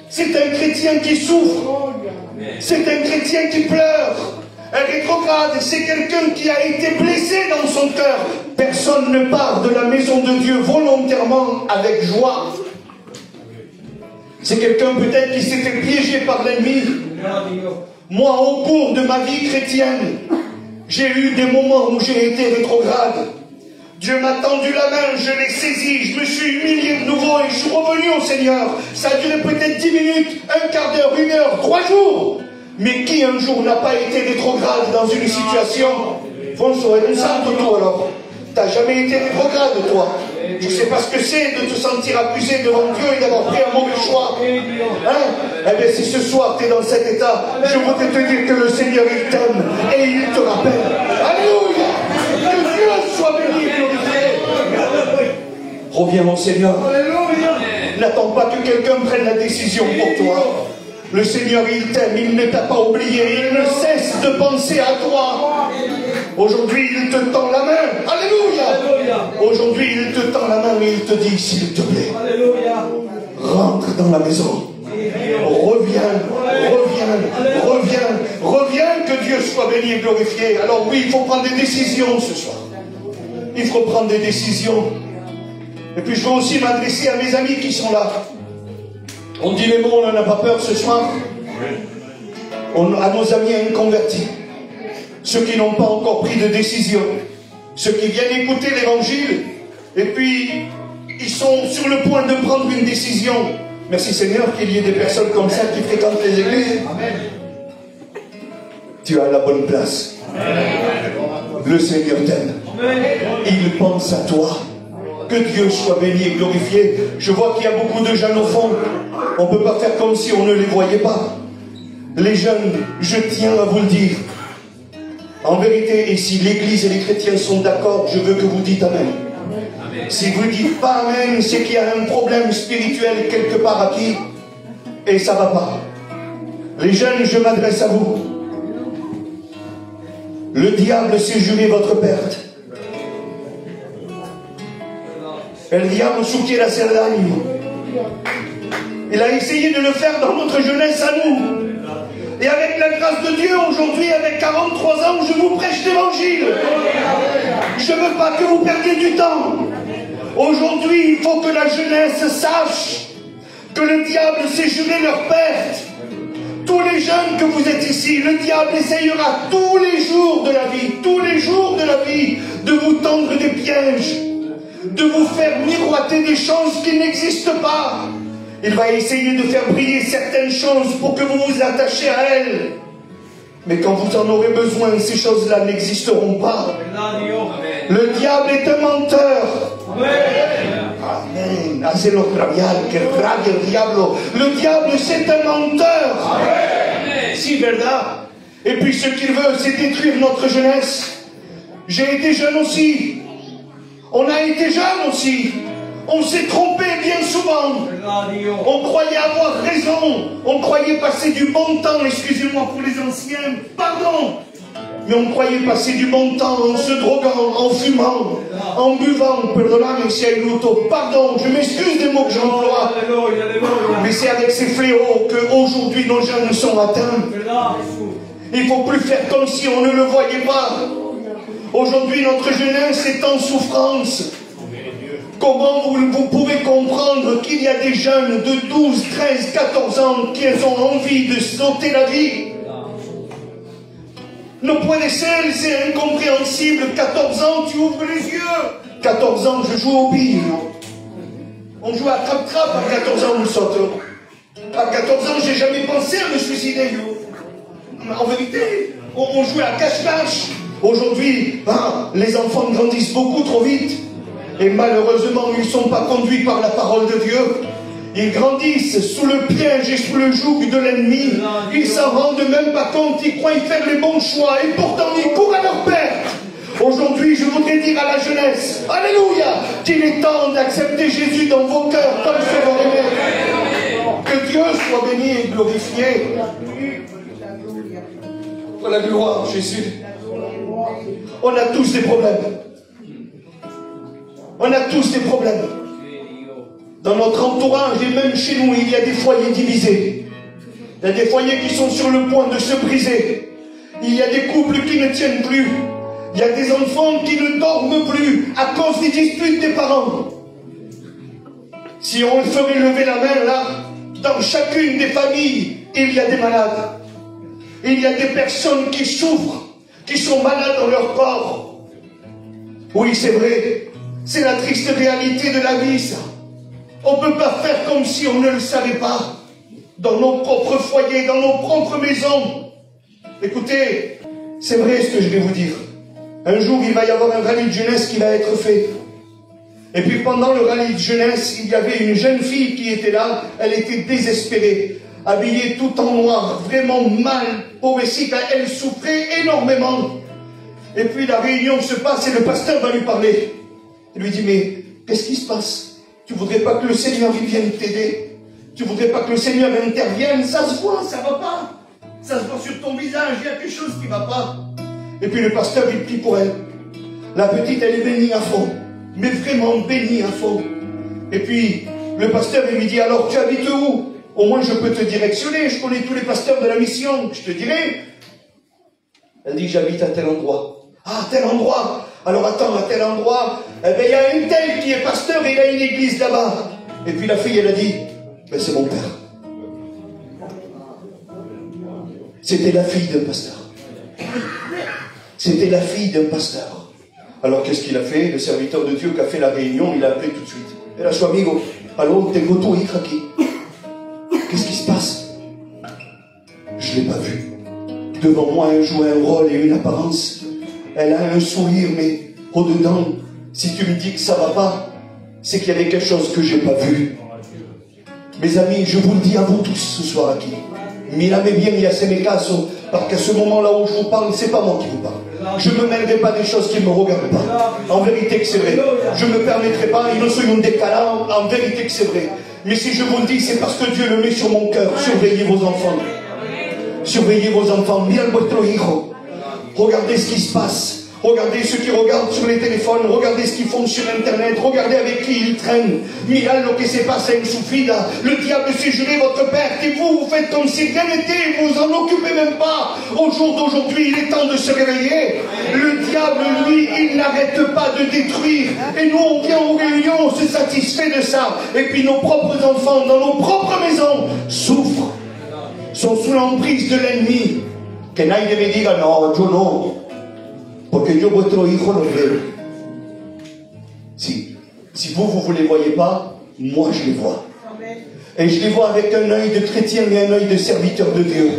C'est un chrétien qui souffre. C'est un chrétien qui pleure. Un rétrograde, c'est quelqu'un qui a été blessé dans son cœur. Personne ne part de la maison de Dieu volontairement avec joie. C'est quelqu'un peut-être qui s'était piégé par l'ennemi. Moi, au cours de ma vie chrétienne, j'ai eu des moments où j'ai été rétrograde. Dieu m'a tendu la main, je l'ai saisi, je me suis humilié de nouveau et je suis revenu au Seigneur. Ça a duré peut-être 10 minutes, un quart d'heure, 1 heure, 3 jours. Mais qui un jour n'a pas été rétrograde dans une situation? François, est santo toi alors? T'as jamais été rétrograde toi? Tu sais pas ce que c'est de te sentir accusé devant Dieu et d'avoir pris un mauvais choix. Hein? Eh bien si ce soir tu es dans cet état, je voudrais te dire que le Seigneur il t'aime et il te rappelle. Alléluia! Que Dieu soit béni et glorifié. Reviens mon Seigneur. N'attends pas que quelqu'un prenne la décision pour toi. Le Seigneur il t'aime, il ne t'a pas oublié, il ne cesse de penser à toi. Aujourd'hui il te tend la main. Alléluia. Aujourd'hui il te tend la main et il te dit s'il te plaît, rentre dans la maison. Reviens, que Dieu soit béni et glorifié. Alors oui, il faut prendre des décisions ce soir. Il faut prendre des décisions. Et puis je veux aussi m'adresser à mes amis qui sont là. On dit les mots, on n'en a pas peur ce soir. À nos amis inconvertis, ceux qui n'ont pas encore pris de décision, ceux qui viennent écouter l'évangile, et puis ils sont sur le point de prendre une décision. Merci Seigneur qu'il y ait des personnes comme ça qui fréquentent les églises. Amen. Tu as la bonne place. Amen. Le Seigneur t'aime. Il pense à toi. Que Dieu soit béni et glorifié. Je vois qu'il y a beaucoup de jeunes au fond. On ne peut pas faire comme si on ne les voyait pas. Les jeunes, je tiens à vous le dire. En vérité, et si l'Église et les chrétiens sont d'accord, je veux que vous dites Amen. Si vous ne dites pas Amen, c'est qu'il y a un problème spirituel quelque part à qui, et ça ne va pas. Les jeunes, je m'adresse à vous. Le diable s'est juré votre perte. El diable suquiera hacer daño. Il a essayé de le faire dans notre jeunesse à nous. Et avec la grâce de Dieu, aujourd'hui, avec 43 ans, je vous prêche l'évangile. Je ne veux pas que vous perdiez du temps. Aujourd'hui, il faut que la jeunesse sache que le diable s'est juré leur perte. Tous les jeunes que vous êtes ici, le diable essayera tous les jours de la vie, de vous tendre des pièges, de vous faire miroiter des choses qui n'existent pas. Il va essayer de faire briller certaines choses pour que vous vous attachiez à elles. Mais quand vous en aurez besoin, ces choses-là n'existeront pas. Le diable est un menteur. Amen. Hace lo rabial, que rabia el diablo. Le diable, c'est un menteur. Amen. Si, verdad. Et puis ce qu'il veut, c'est détruire notre jeunesse. J'ai été jeune aussi. On a été jeune aussi. On s'est trompé bien enfants. On croyait avoir raison. On croyait passer du bon temps, excusez-moi pour les anciens, pardon. Mais on croyait passer du bon temps en se droguant, en fumant, en buvant, pardon, je m'excuse des mots que j'emploie. Mais c'est avec ces fléaux qu'aujourd'hui nos jeunes sont atteints. Il ne faut plus faire comme si on ne le voyait pas. Aujourd'hui notre jeunesse est en souffrance. Comment vous pouvez comprendre qu'il y a des jeunes de 12, 13, 14 ans qui ont envie de sauter la vie? Nos points d'aisselle, c'est incompréhensible. 14 ans, tu ouvres les yeux. 14 ans, je joue au billes. On joue à trap-trap à 14 ans, nous sortons. À 14 ans, j'ai jamais pensé à me suicider. En vérité, on jouait à cache-cache. Aujourd'hui, les enfants grandissent beaucoup trop vite. Et malheureusement, ils ne sont pas conduits par la parole de Dieu. Ils grandissent sous le piège et sous le joug de l'ennemi. Ils s'en rendent même pas compte. Ils croient faire les bons choix. Et pourtant, ils courent à leur perte. Aujourd'hui, je voudrais dire à la jeunesse, alléluia, qu'il est temps d'accepter Jésus dans vos cœurs comme Sauveur aimé. Que Dieu soit béni et glorifié. Pour la gloire, Jésus. On a tous des problèmes. On a tous des problèmes. Dans notre entourage et même chez nous, il y a des foyers divisés. Il y a des foyers qui sont sur le point de se briser. Il y a des couples qui ne tiennent plus. Il y a des enfants qui ne dorment plus à cause des disputes des parents. Si on ferait lever la main là, dans chacune des familles, il y a des malades. Il y a des personnes qui souffrent, qui sont malades dans leur corps. Oui, c'est vrai. C'est la triste réalité de la vie, ça. On ne peut pas faire comme si on ne le savait pas. Dans nos propres foyers, dans nos propres maisons. Écoutez, c'est vrai ce que je vais vous dire. Un jour, il va y avoir un rallye de jeunesse qui va être fait. Et puis pendant le rallye de jeunesse, il y avait une jeune fille qui était là. Elle était désespérée, habillée tout en noir, vraiment mal, pauvrecita. Elle souffrait énormément. Et puis la réunion se passe et le pasteur va lui parler. Il lui dit, mais qu'est-ce qui se passe? Tu voudrais pas que le Seigneur vienne t'aider? Tu voudrais pas que le Seigneur intervienne? Ça se voit, ça va pas. Ça se voit sur ton visage, il y a quelque chose qui va pas. Et puis le pasteur, il prie pour elle. La petite, elle est bénie à fond. Mais vraiment bénie à fond. Et puis, le pasteur, il lui dit, alors tu habites où? Au moins je peux te directionner, je connais tous les pasteurs de la mission, je te dirai. Elle dit, j'habite à tel endroit. Ah, tel endroit. Alors attends, à tel endroit, eh ben, il y a un tel qui est pasteur et il a une église là-bas. Et puis la fille, elle a dit, ben, c'est mon père. C'était la fille d'un pasteur. C'était la fille d'un pasteur. Alors qu'est-ce qu'il a fait? Le serviteur de Dieu qui a fait la réunion, il a appelé tout de suite. Et là, soit amigo, allô, tengo tu hija aquí. Qu'est-ce qui se passe? Je ne l'ai pas vue. Devant moi, elle jouait un rôle et une apparence. Elle a un sourire, mais au-dedans, si tu me dis que ça va pas, c'est qu'il y avait quelque chose que j'ai pas vu. Mes amis, je vous le dis à vous tous ce soir aquí. Mirame bien y haceme caso, parce qu'à ce moment-là où je vous parle, c'est pas moi qui vous parle. Je ne me mêlerai pas des choses qui ne me regardent pas. En vérité que c'est vrai. Je ne me permettrai pas, il ne soit un décalant, en vérité que c'est vrai. Mais si je vous le dis, c'est parce que Dieu le met sur mon cœur. Surveillez vos enfants. Surveillez vos enfants. Mira vuestro hijo. Regardez ce qui se passe. Regardez ceux qui regardent sur les téléphones, regardez ce qu'ils font sur Internet, regardez avec qui ils traînent. Mirad lo que se pasa en su vida. Le diable s'est juré votre perte et vous faites comme si rien n'était, vous en occupez même pas. Au jour d'aujourd'hui, il est temps de se réveiller. Le diable, lui, il n'arrête pas de détruire. Et nous, on vient aux réunions, on se satisfait de ça. Et puis nos propres enfants, dans nos propres maisons, souffrent, sont sous l'emprise de l'ennemi. Que nadie me diga, no, yo no. Porque yo vuestro hijo lo veo. Si vous ne les voyez pas, moi je les vois. Et je les vois avec un œil de chrétien et un œil de serviteur de Dieu.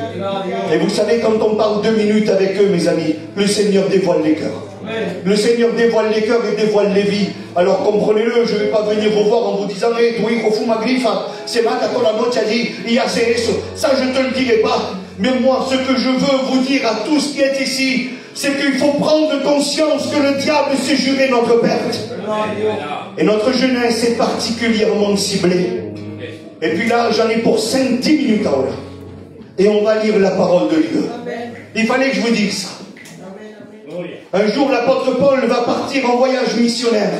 Et vous savez, quand on parle 2 minutes avec eux, mes amis, le Seigneur dévoile les cœurs. Le Seigneur dévoile les cœurs et dévoile les vies. Alors comprenez-le, je ne vais pas venir vous voir en vous disant, hey, tu hijo fuma grifa, se mata toda la noche allí, y hace eso. Ça, je ne te le dirai pas. Mais moi, ce que je veux vous dire à tous qui êtes ici, c'est qu'il faut prendre conscience que le diable s'est juré notre perte. Et notre jeunesse est particulièrement ciblée. Et puis là, j'en ai pour 5-10 minutes ahora. Et on va lire la parole de Dieu. Il fallait que je vous dise ça. Un jour, l'apôtre Paul va partir en voyage missionnaire.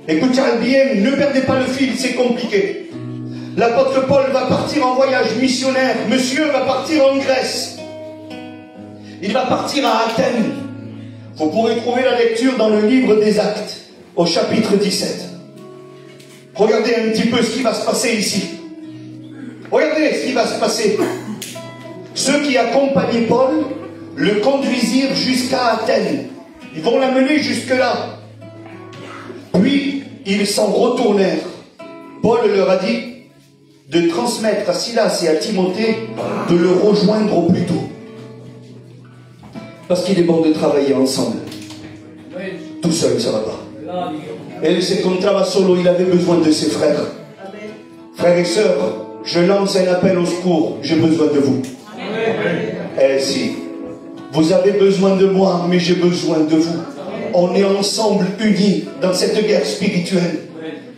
Écoutez bien, ne perdez pas le fil, c'est compliqué. L'apôtre Paul va partir en voyage missionnaire. Monsieur va partir en Grèce. Il va partir à Athènes. Vous pourrez trouver la lecture dans le livre des Actes, au chapitre 17. Regardez un petit peu ce qui va se passer ici. Regardez ce qui va se passer. Ceux qui accompagnaient Paul le conduisirent jusqu'à Athènes. Ils vont l'amener jusque-là. Puis, ils s'en retournèrent. Paul leur a dit de transmettre à Silas et à Timothée de le rejoindre au plus tôt. Parce qu'il est bon de travailler ensemble. Tout seul, ça ne va pas. Elle se encontrava solo, il avait besoin de ses frères. Frères et sœurs, je lance un appel au secours, j'ai besoin de vous. Eh si, vous avez besoin de moi, mais j'ai besoin de vous. On est ensemble, unis, dans cette guerre spirituelle.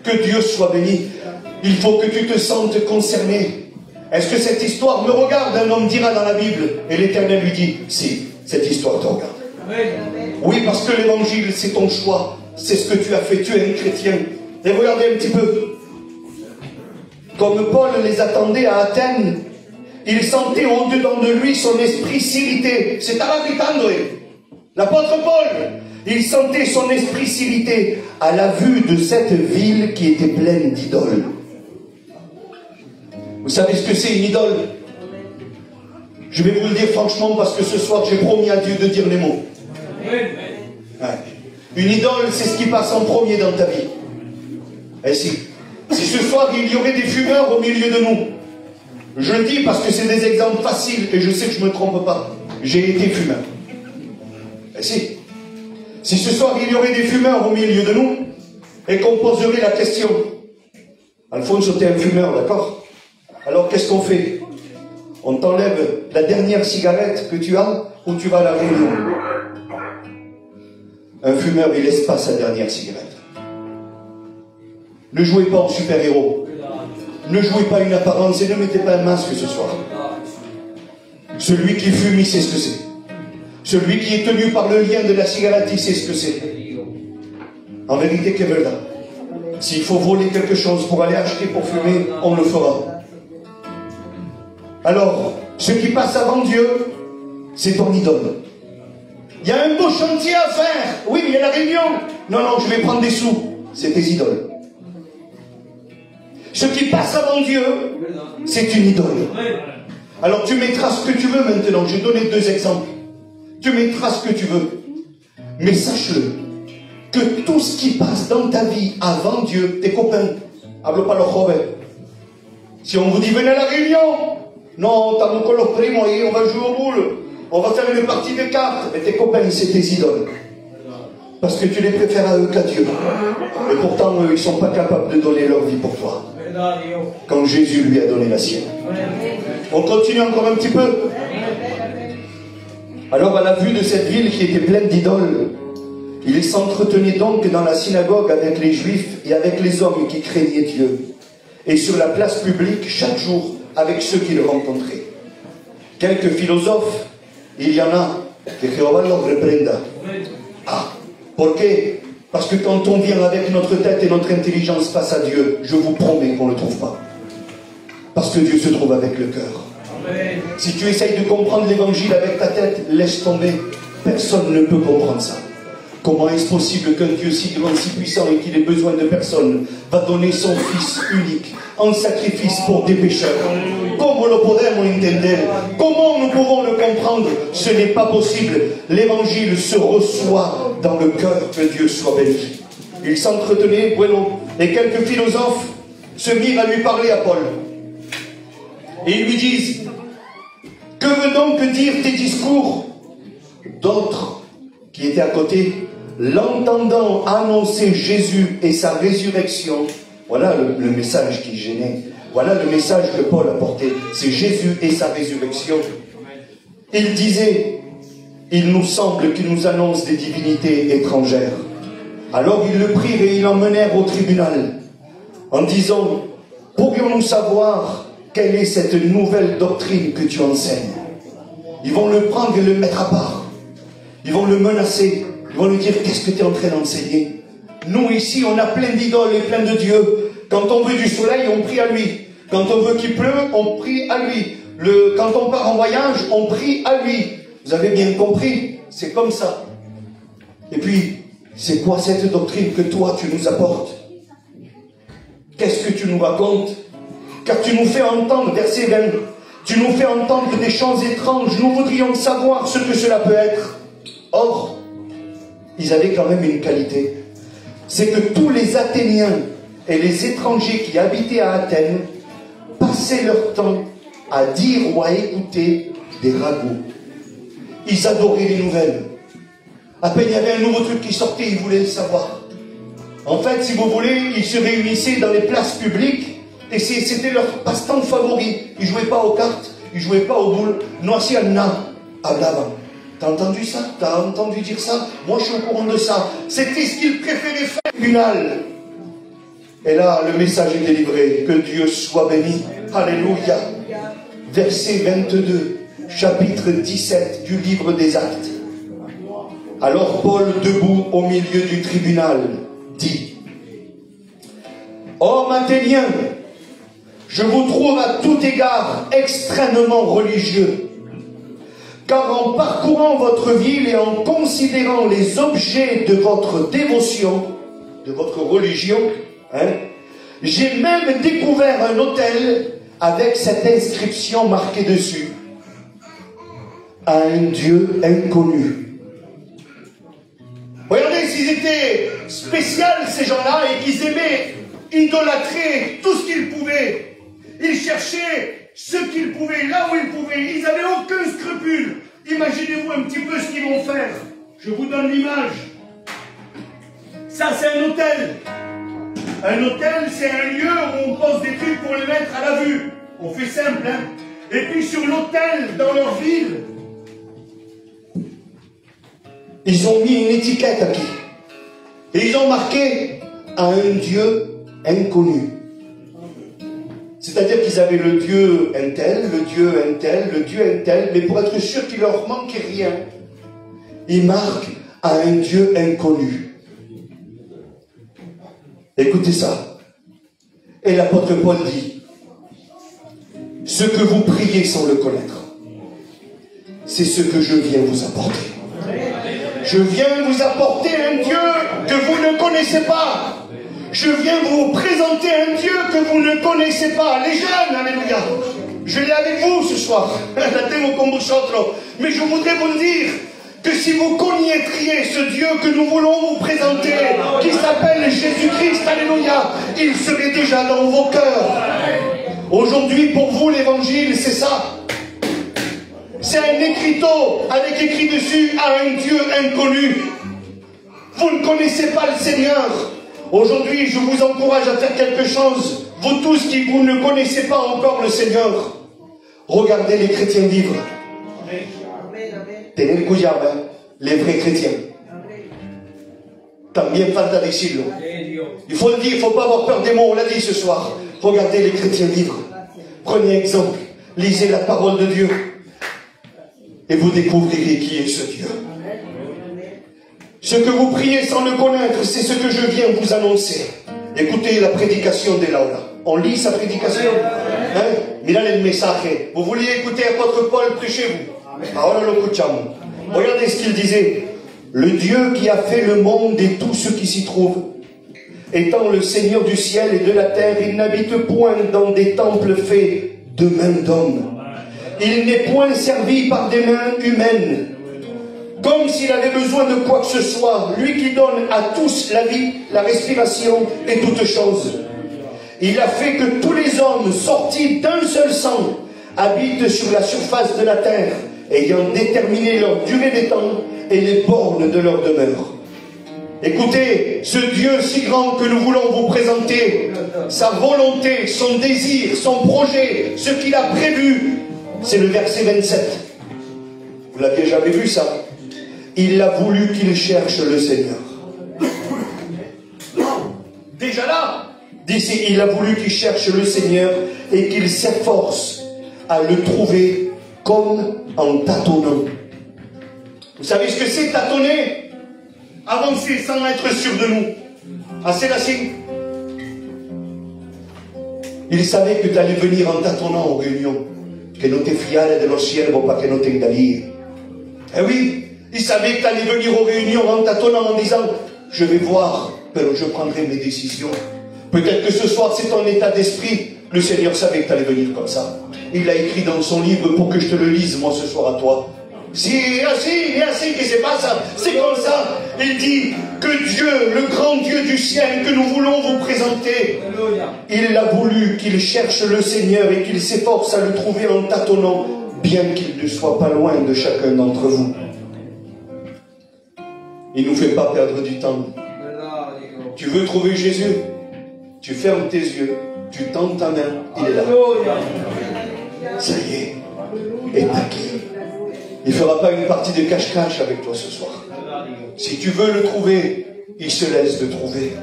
Que Dieu soit béni. Il faut que tu te sentes concerné. Est-ce que cette histoire me regarde? Un homme dira dans la Bible. Et l'Éternel lui dit, si, cette histoire te regarde. Oui, parce que l'évangile, c'est ton choix. C'est ce que tu as fait, tu es un chrétien. Et regardez un petit peu. Comme Paul les attendait à Athènes, il sentait au-dedans de lui son esprit s'irriter. C'est gritando. L'apôtre Paul, il sentait son esprit s'irriter à la vue de cette ville qui était pleine d'idoles. Vous savez ce que c'est une idole? Je vais vous le dire franchement parce que ce soir j'ai promis à Dieu de dire les mots. Ouais. Une idole, c'est ce qui passe en premier dans ta vie. Et si ce soir il y aurait des fumeurs au milieu de nous, je le dis parce que c'est des exemples faciles et je sais que je ne me trompe pas. J'ai été fumeur. Et si ce soir il y aurait des fumeurs au milieu de nous et qu'on poserait la question, Alphonse, t'es un fumeur, d'accord? Alors qu'est-ce qu'on fait? On t'enlève la dernière cigarette que tu as ou tu vas à la réunion? Un fumeur, il laisse pas sa dernière cigarette. Ne jouez pas en super-héros. Ne jouez pas une apparence et ne mettez pas un masque ce soir. Celui qui fume, il sait ce que c'est. Celui qui est tenu par le lien de la cigarette, il sait ce que c'est. En vérité, que verdad. S'il faut voler quelque chose pour aller acheter pour fumer, on le fera. Alors, ce qui passe avant Dieu, c'est ton idole. Il y a un beau chantier à faire. Oui, mais il y a la réunion. Non, je vais prendre des sous. C'est tes idoles. Ce qui passe avant Dieu, c'est une idole. Alors tu mettras ce que tu veux maintenant. Je vais donner 2 exemples. Tu mettras ce que tu veux. Mais sache-le, que tout ce qui passe dans ta vie avant Dieu, tes copains, hablo pas los jóvenes. Si on vous dit venez à la réunion, non, t'as mon colo primo, on va jouer au boule, on va faire une partie de cartes. Mais tes copains, c'est tes idoles. Parce que tu les préfères à eux qu'à Dieu. Et pourtant, eux, ils ne sont pas capables de donner leur vie pour toi. Quand Jésus lui a donné la sienne. On continue encore un petit peu. Alors, à la vue de cette ville qui était pleine d'idoles, il s'entretenait donc dans la synagogue avec les Juifs et avec les hommes qui craignaient Dieu. Et sur la place publique, chaque jour, avec ceux qui le rencontraient. Quelques philosophes, il y en a, que Jéhovah los reprenda. Ah, pourquoi? Parce que quand on vient avec notre tête et notre intelligence face à Dieu, je vous promets qu'on ne le trouve pas. Parce que Dieu se trouve avec le cœur. Si tu essayes de comprendre l'évangile avec ta tête, laisse tomber. Personne ne peut comprendre ça. Comment est-ce possible qu'un Dieu si grand, si puissant et qu'il ait besoin de personne va donner son Fils unique en sacrifice pour des pécheurs? Comment le podemos entender? Comment nous pouvons le comprendre? Ce n'est pas possible. L'évangile se reçoit dans le cœur. Que Dieu soit béni. Il s'entretenait, bueno, et quelques philosophes se mirent à lui parler à Paul. Et ils lui disent, que veut donc dire tes discours? D'autres qui étaient à côté, l'entendant annoncer Jésus et sa résurrection, voilà le message qui gênait. Voilà le message que Paul a porté. C'est Jésus et sa résurrection. Il disait, il nous semble qu'il nous annonce des divinités étrangères. Alors ils le prirent et ils l'emmenèrent au tribunal, en disant, pourrions-nous savoir quelle est cette nouvelle doctrine que tu enseignes? Ils vont le prendre et le mettre à part. Ils vont le menacer. Ils vont lui dire, qu'est-ce que tu es en train d'enseigner? Nous ici, on a plein d'idoles et plein de dieux. Quand on veut du soleil, on prie à lui. Quand on veut qu'il pleuve, on prie à lui. Quand on part en voyage, on prie à lui. Vous avez bien compris, c'est comme ça. Et puis, c'est quoi cette doctrine que toi tu nous apportes? Qu'est-ce que tu nous racontes? Car tu nous fais entendre, verset 20, tu nous fais entendre des chants étranges, nous voudrions savoir ce que cela peut être. Or, ils avaient quand même une qualité. C'est que tous les Athéniens et les étrangers qui habitaient à Athènes passaient leur temps à dire ou à écouter des ragots. Ils adoraient les nouvelles. À peine il y avait un nouveau truc qui sortait, ils voulaient le savoir. En fait, si vous voulez, ils se réunissaient dans les places publiques et c'était leur passe-temps favori. Ils ne jouaient pas aux cartes, ils ne jouaient pas aux boules. No hacían nada, hablaban. T'as entendu ça? T'as entendu dire ça? Moi, je suis au courant de ça. C'était ce qu'ils préféraient faire au tribunal. Et là, le message est délivré. Que Dieu soit béni. Alléluia. Verset 22, chapitre 17 du livre des Actes. Alors Paul, debout au milieu du tribunal, dit, hommes athéniens, je vous trouve à tout égard extrêmement religieux, car en parcourant votre ville et en considérant les objets de votre dévotion, de votre religion, j'ai même découvert un autel avec cette inscription marquée dessus, à un Dieu inconnu. Regardez s'ils étaient spéciaux, ces gens-là, et qu'ils aimaient idolâtrer tout ce qu'ils pouvaient. Ils cherchaient ce qu'ils pouvaient, là où ils pouvaient. Ils n'avaient aucun scrupule. Imaginez-vous un petit peu ce qu'ils vont faire. Je vous donne l'image. Ça, c'est un hôtel. Un hôtel, c'est un lieu où on pose des trucs pour les mettre à la vue. On fait simple, hein. Et puis sur l'hôtel, dans leur ville, ils ont mis une étiquette à qui? Et ils ont marqué à un Dieu inconnu. C'est-à-dire qu'ils avaient le Dieu un tel, le Dieu un tel, le Dieu un tel, mais pour être sûr qu'il leur manquait rien, ils marquent à un Dieu inconnu. Écoutez ça. Et l'apôtre Paul dit, ce que vous priez sans le connaître, c'est ce que je viens vous apporter. Je viens vous apporter un Dieu que vous ne connaissez pas. Je viens vous présenter un Dieu que vous ne connaissez pas. Les jeunes, alléluia. Je l'ai avec vous ce soir. Mais je voudrais vous dire que si vous connaîtriez ce Dieu que nous voulons vous présenter, qui s'appelle Jésus-Christ, alléluia, il serait déjà dans vos cœurs. Aujourd'hui, pour vous, l'évangile, c'est ça. C'est un écriteau avec écrit dessus à un Dieu inconnu. Vous ne connaissez pas le Seigneur. Aujourd'hui, je vous encourage à faire quelque chose. Vous tous qui vous ne connaissez pas encore le Seigneur, regardez les chrétiens vivre. Tenez le cuidado, les vrais chrétiens. También falta decirlo. Il faut le dire, il ne faut pas avoir peur des mots, on l'a dit ce soir. Regardez les chrétiens vivre. Prenez exemple, lisez la parole de Dieu. Et vous découvrirez qui est ce Dieu. Ce que vous priez sans le connaître, c'est ce que je viens vous annoncer. Écoutez la prédication de Laura. On lit sa prédication. Mirad le message. Vous vouliez écouter l'apôtre Paul, prêchez-vous. Ahora lo escuchamos. Regardez ce qu'il disait. Le Dieu qui a fait le monde et tout ce qui s'y trouve, étant le Seigneur du ciel et de la terre, il n'habite point dans des temples faits de mains d'hommes. Il n'est point servi par des mains humaines, comme s'il avait besoin de quoi que ce soit, lui qui donne à tous la vie, la respiration et toutes choses. Il a fait que tous les hommes sortis d'un seul sang habitent sur la surface de la terre, ayant déterminé leur durée des temps et les bornes de leur demeure. Écoutez, ce Dieu si grand que nous voulons vous présenter, sa volonté, son désir, son projet, ce qu'il a prévu, c'est le verset 27. Vous l'aviez jamais vu ça? Il a voulu qu'il cherche le Seigneur. D'ici, il a voulu qu'il cherche le Seigneur et qu'il s'efforce à le trouver comme en tâtonnant. Vous savez ce que c'est tâtonner? Avancer sans être sûr de nous. Assez lâché. Il savait que tu allais venir en tâtonnant aux réunions. Que no te fiare de los siervos para que no te engañe. Eh oui, il savait que tu allais venir aux réunions en tâtonnant en disant je vais voir, mais je prendrai mes décisions. Peut-être que ce soir c'est ton état d'esprit. Le Seigneur savait que tu allais venir comme ça. Il l'a écrit dans son livre pour que je te le lise moi ce soir à toi. C'est ainsi que c'est pas ça. C'est comme ça. Il dit que Dieu, le grand Dieu du ciel que nous voulons vous présenter, il a voulu qu'il cherche le Seigneur et qu'il s'efforce à le trouver en tâtonnant, bien qu'il ne soit pas loin de chacun d'entre vous. Il ne nous fait pas perdre du temps. Tu veux trouver Jésus? Tu fermes tes yeux, tu tends ta main, il est là. Ça y est, et taqué. Il ne fera pas une partie de cache-cache avec toi ce soir. Si tu veux le trouver, il se laisse de trouver.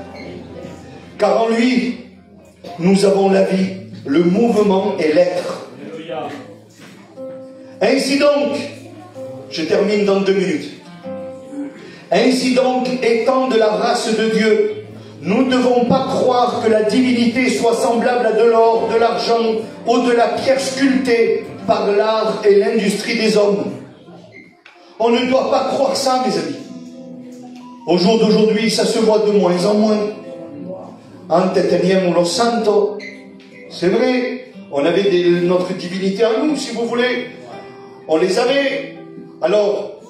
Car en lui, nous avons la vie, le mouvement et l'être. Ainsi donc, je termine dans 2 minutes. Ainsi donc, étant de la race de Dieu, nous ne devons pas croire que la divinité soit semblable à de l'or, de l'argent ou de la pierre sculptée par l'art et l'industrie des hommes. On ne doit pas croire ça, mes amis. Au jour d'aujourd'hui, ça se voit de moins en moins. Ante teníamos los santos. C'est vrai, on avait notre divinité à nous, si vous voulez. On les avait. Alors,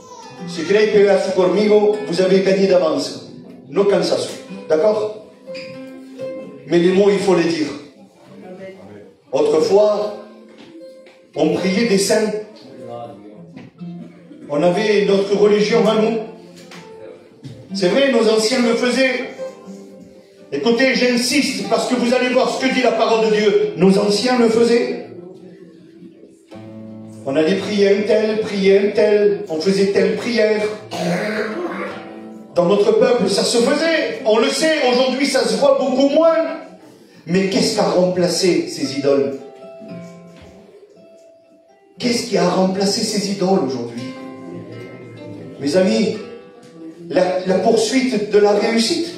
si queréis pegar conmigo, vous avez gagné d'avance. No cansazo. D'accord? Mais les mots, il faut les dire. Autrefois, on priait des saints. On avait notre religion à nous. C'est vrai, nos anciens le faisaient. Écoutez, j'insiste, parce que vous allez voir ce que dit la parole de Dieu. Nos anciens le faisaient. On allait prier un tel, on faisait telle prière. Dans notre peuple, ça se faisait. On le sait, aujourd'hui, ça se voit beaucoup moins. Mais qu'est-ce qui a remplacé ces idoles? Qu'est-ce qui a remplacé ces idoles aujourd'hui? Mes amis, la poursuite de la réussite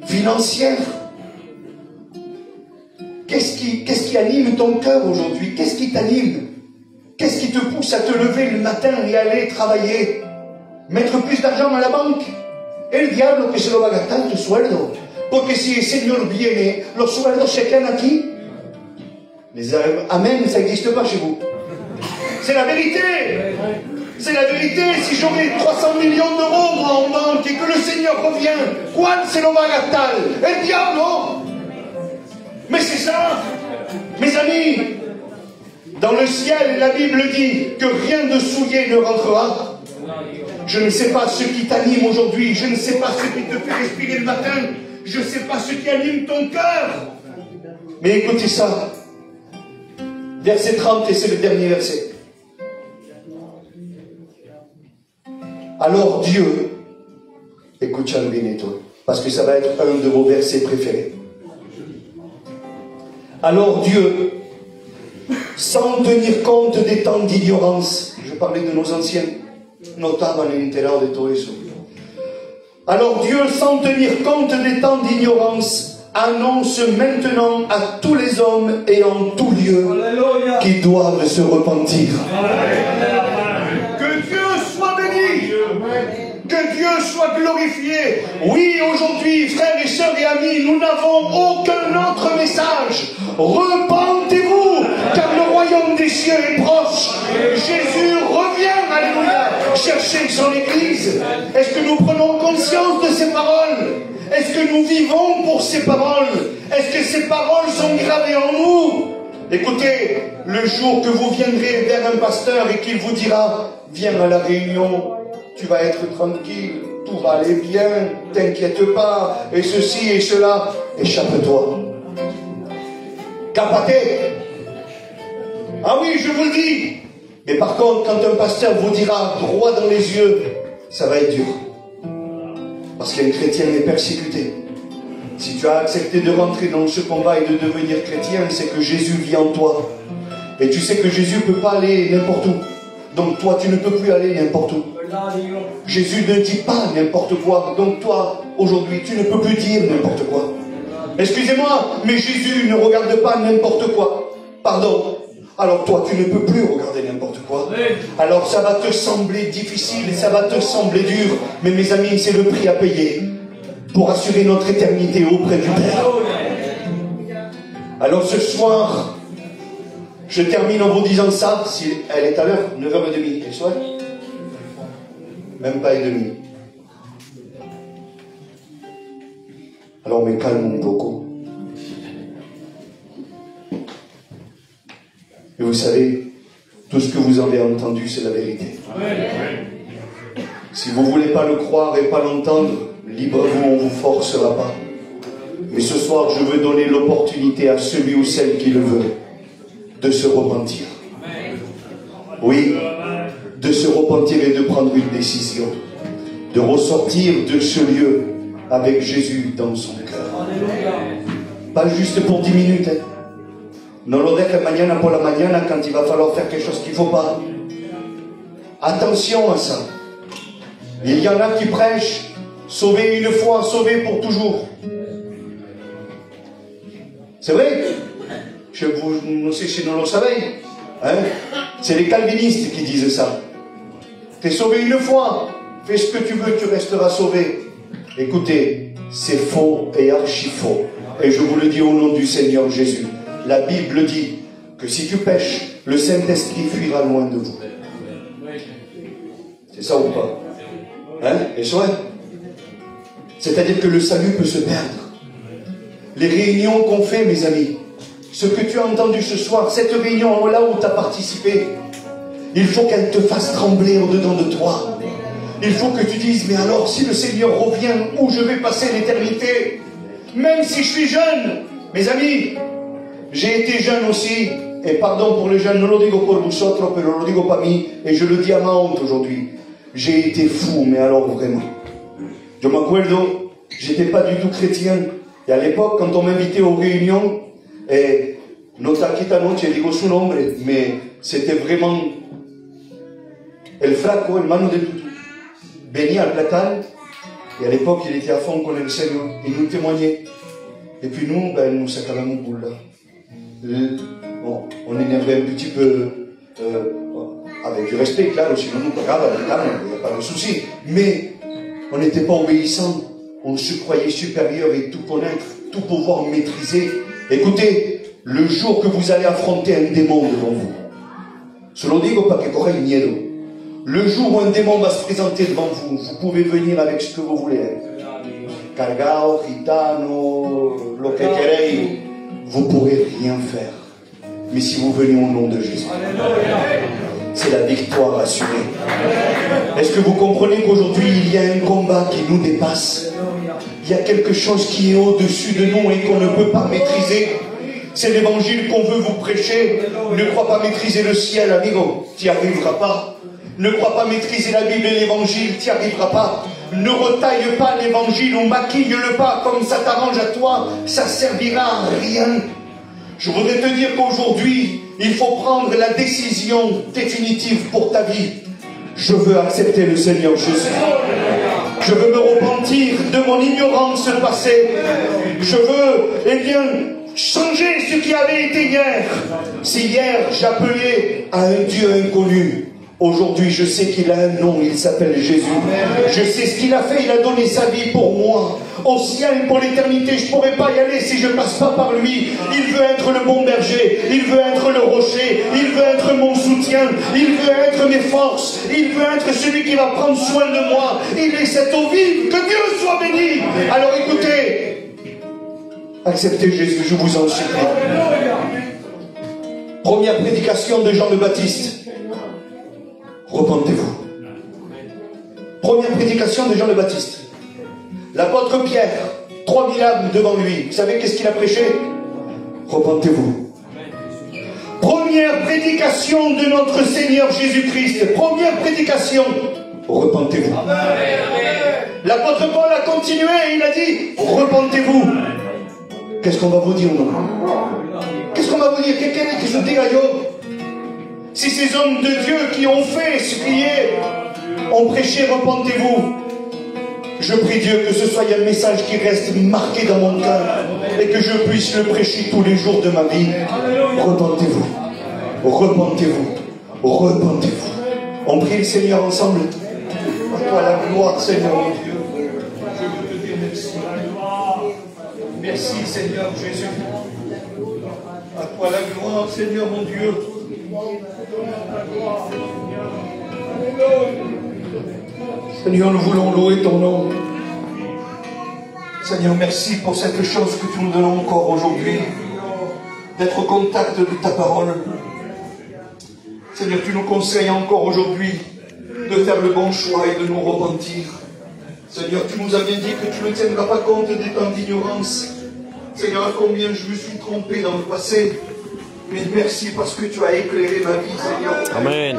financière. Qu'est-ce qui anime ton cœur aujourd'hui? Qu'est-ce qui t'anime? Qu'est-ce qui te pousse à te lever le matin et aller travailler? Mettre plus d'argent à la banque? El diablo que se lo va a gastar tu sueldo. Porque si el Señor viene, los sueldos se quedan aquí. Les amen, ça n'existe pas chez vous. C'est la vérité. C'est la vérité. Si j'aurais 300 millions d'euros moi en banque et que le Seigneur revient, ¿cuál se lo va a gastar? El diablo. Mais c'est ça, mes amis. Dans le ciel, la Bible dit que rien de souillé ne rentrera. Je ne sais pas ce qui t'anime aujourd'hui, je ne sais pas ce qui te fait respirer le matin, je ne sais pas ce qui anime ton cœur. Mais écoutez ça. Verset 30, et c'est le dernier verset. Alors Dieu, écoute-le bien toi, parce que ça va être un de vos versets préférés. Alors Dieu, sans tenir compte des temps d'ignorance, je parlais de nos anciens, notables enterados de todo eso. Alors Dieu, sans tenir compte des temps d'ignorance, annonce maintenant à tous les hommes et en tout lieu qu'ils doivent se repentir. Que Dieu soit béni, que Dieu soit glorifié. Oui, aujourd'hui, frères et sœurs et amis, nous n'avons aucun autre message. Repentez-vous, car le royaume des cieux est proche. Jésus revient, alléluia, chercher son Église. Est-ce que nous prenons conscience de ces paroles? Est-ce que nous vivons pour ces paroles? Est-ce que ces paroles sont gravées en nous? Écoutez, le jour que vous viendrez vers un pasteur et qu'il vous dira « Viens à la réunion, tu vas être tranquille, tout va aller bien, t'inquiète pas, et ceci et cela, échappe-toi. » Capate. Ah oui, je vous le dis. Mais par contre, quand un pasteur vous dira droit dans les yeux, ça va être dur. Parce qu'un chrétien est persécuté. Si tu as accepté de rentrer dans ce combat et de devenir chrétien, c'est que Jésus vit en toi. Et tu sais que Jésus ne peut pas aller n'importe où. Donc toi, tu ne peux plus aller n'importe où. Jésus ne dit pas n'importe quoi. Donc toi, aujourd'hui, tu ne peux plus dire n'importe quoi. Excusez-moi, mais Jésus ne regarde pas n'importe quoi. Pardon. Alors toi, tu ne peux plus regarder n'importe quoi. Alors ça va te sembler difficile, ça va te sembler dur. Mais mes amis, c'est le prix à payer pour assurer notre éternité auprès du Père. Alors ce soir, je termine en vous disant ça. Si elle est à l'heure, 9h30, elle soit même pas et demi. Alors me calme beaucoup. Et vous savez, tout ce que vous avez entendu, c'est la vérité. Si vous ne voulez pas le croire et pas l'entendre, libre-vous, on ne vous forcera pas. Mais ce soir, je veux donner l'opportunité à celui ou celle qui le veut de se repentir. Oui, de se repentir et de prendre une décision. De ressortir de ce lieu avec Jésus dans son cœur. Pas juste pour 10 minutes. No lo dejes mañana por la mañana quand il va falloir faire quelque chose qu'il ne faut pas. Attention à ça. Il y en a qui prêchent sauver une fois, sauver pour toujours. C'est vrai? Je vous ne sais si vous le savez. Hein? C'est les calvinistes qui disent ça. Tu es sauvé une fois, fais ce que tu veux, tu resteras sauvé. Écoutez, c'est faux et archi faux. Et je vous le dis au nom du Seigneur Jésus. La Bible dit que si tu pèches, le Saint-Esprit fuira loin de vous. C'est ça ou pas? Hein? Et c'est vrai. C'est-à-dire que le salut peut se perdre. Les réunions qu'on fait, mes amis, ce que tu as entendu ce soir, cette réunion-là où tu as participé, il faut qu'elle te fasse trembler au-dedans de toi. Il faut que tu dises, mais alors, si le Seigneur revient, où je vais passer l'éternité? Même si je suis jeune, mes amis, j'ai été jeune aussi, et pardon pour les jeunes, no lo digo por vosotros, pero lo digo para mí, et je le dis à ma honte aujourd'hui. J'ai été fou, mais alors vraiment. Je m'acuerdo, j'étais pas du tout chrétien, et à l'époque, quand on m'invitait aux réunions, et no está aquí esta noche, digo su nombre, mais c'était vraiment el flaco, hermano de Tutu. Venía al platal, et à l'époque, il était à fond con el Seigneur, il nous témoignait. Et puis nous, ben, nous s'acclamons pour là. Bon, on énervait un petit peu, avec du respect, claro, sinon nous, pas grave, il n'y a pas de souci. Mais on n'était pas obéissants, on se croyait supérieur et tout connaître, tout pouvoir maîtriser. Écoutez, le jour que vous allez affronter un démon devant vous, se lo digo para que cojáis miedo. Le jour où un démon va se présenter devant vous, vous pouvez venir avec ce que vous voulez. Cargao, gitano, lo que queréis, vous ne pourrez rien faire. Mais si vous venez au nom de Jésus, c'est la victoire assurée. Est-ce que vous comprenez qu'aujourd'hui, il y a un combat qui nous dépasse? Il y a quelque chose qui est au-dessus de nous et qu'on ne peut pas maîtriser. C'est l'évangile qu'on veut vous prêcher. Ne crois pas maîtriser le ciel, amigo. Tu n'y arriveras pas. Ne crois pas maîtriser la Bible et l'évangile. Tu n'y arriveras pas. Ne retaille pas l'évangile ou maquille-le pas comme ça t'arrange à toi. Ça servira à rien. Je voudrais te dire qu'aujourd'hui, il faut prendre la décision définitive pour ta vie. Je veux accepter le Seigneur Jésus. Je veux me repentir de mon ignorance passée. Je veux, eh bien, changer ce qui avait été hier. Si hier j'appelais à un Dieu inconnu, aujourd'hui je sais qu'il a un nom, il s'appelle Jésus. Je sais ce qu'il a fait, il a donné sa vie pour moi. Au ciel, pour l'éternité, je ne pourrais pas y aller si je ne passe pas par lui. Il veut être le bon berger, il veut être le rocher, il veut être mon soutien, il veut être mes forces, il veut être celui qui va prendre soin de moi. Il est cette eau vive, que Dieu soit béni. Alors écoutez, acceptez Jésus, je vous en supplie. Première prédication de Jean le Baptiste. Repentez-vous. Première prédication de Jean le Baptiste. L'apôtre Pierre, 3000 âmes devant lui. Vous savez qu'est-ce qu'il a prêché? Repentez-vous. Première prédication de notre Seigneur Jésus-Christ. Première prédication. Repentez-vous. L'apôtre Paul a continué et il a dit, repentez-vous. qu'est-ce qu'on va vous dire, nous? Qu'est-ce qu'on va vous dire? Quelqu'un qui se dit à Job? Si ces hommes de Dieu qui ont fait ce qui est, ont prêché, repentez-vous. Je prie Dieu que ce soit un message qui reste marqué dans mon cœur et que je puisse le prêcher tous les jours de ma vie. Repentez-vous. Repentez-vous. Repentez-vous. On prie le Seigneur ensemble. À toi la gloire, Seigneur mon Dieu. Je veux te dire merci. Merci, Seigneur Jésus. À toi la gloire, Seigneur mon Dieu. Seigneur, nous voulons louer ton nom. Seigneur, merci pour cette chose que tu nous donnes encore aujourd'hui, d'être au contact de ta parole. Seigneur, tu nous conseilles encore aujourd'hui de faire le bon choix et de nous repentir. Seigneur, tu nous as bien dit que tu ne tiendras pas compte des temps d'ignorance. Seigneur, à combien je me suis trompé dans le passé. Mais merci parce que tu as éclairé ma vie, Seigneur. Amen.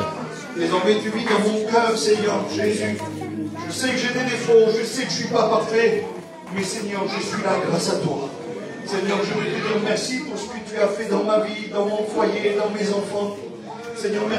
Désormais, tu vis dans mon cœur, Seigneur Jésus. Je sais que j'ai des défauts, je sais que je ne suis pas parfait. Mais Seigneur, je suis là grâce à toi. Seigneur, je veux te dire merci pour ce que tu as fait dans ma vie, dans mon foyer, dans mes enfants. Seigneur, merci.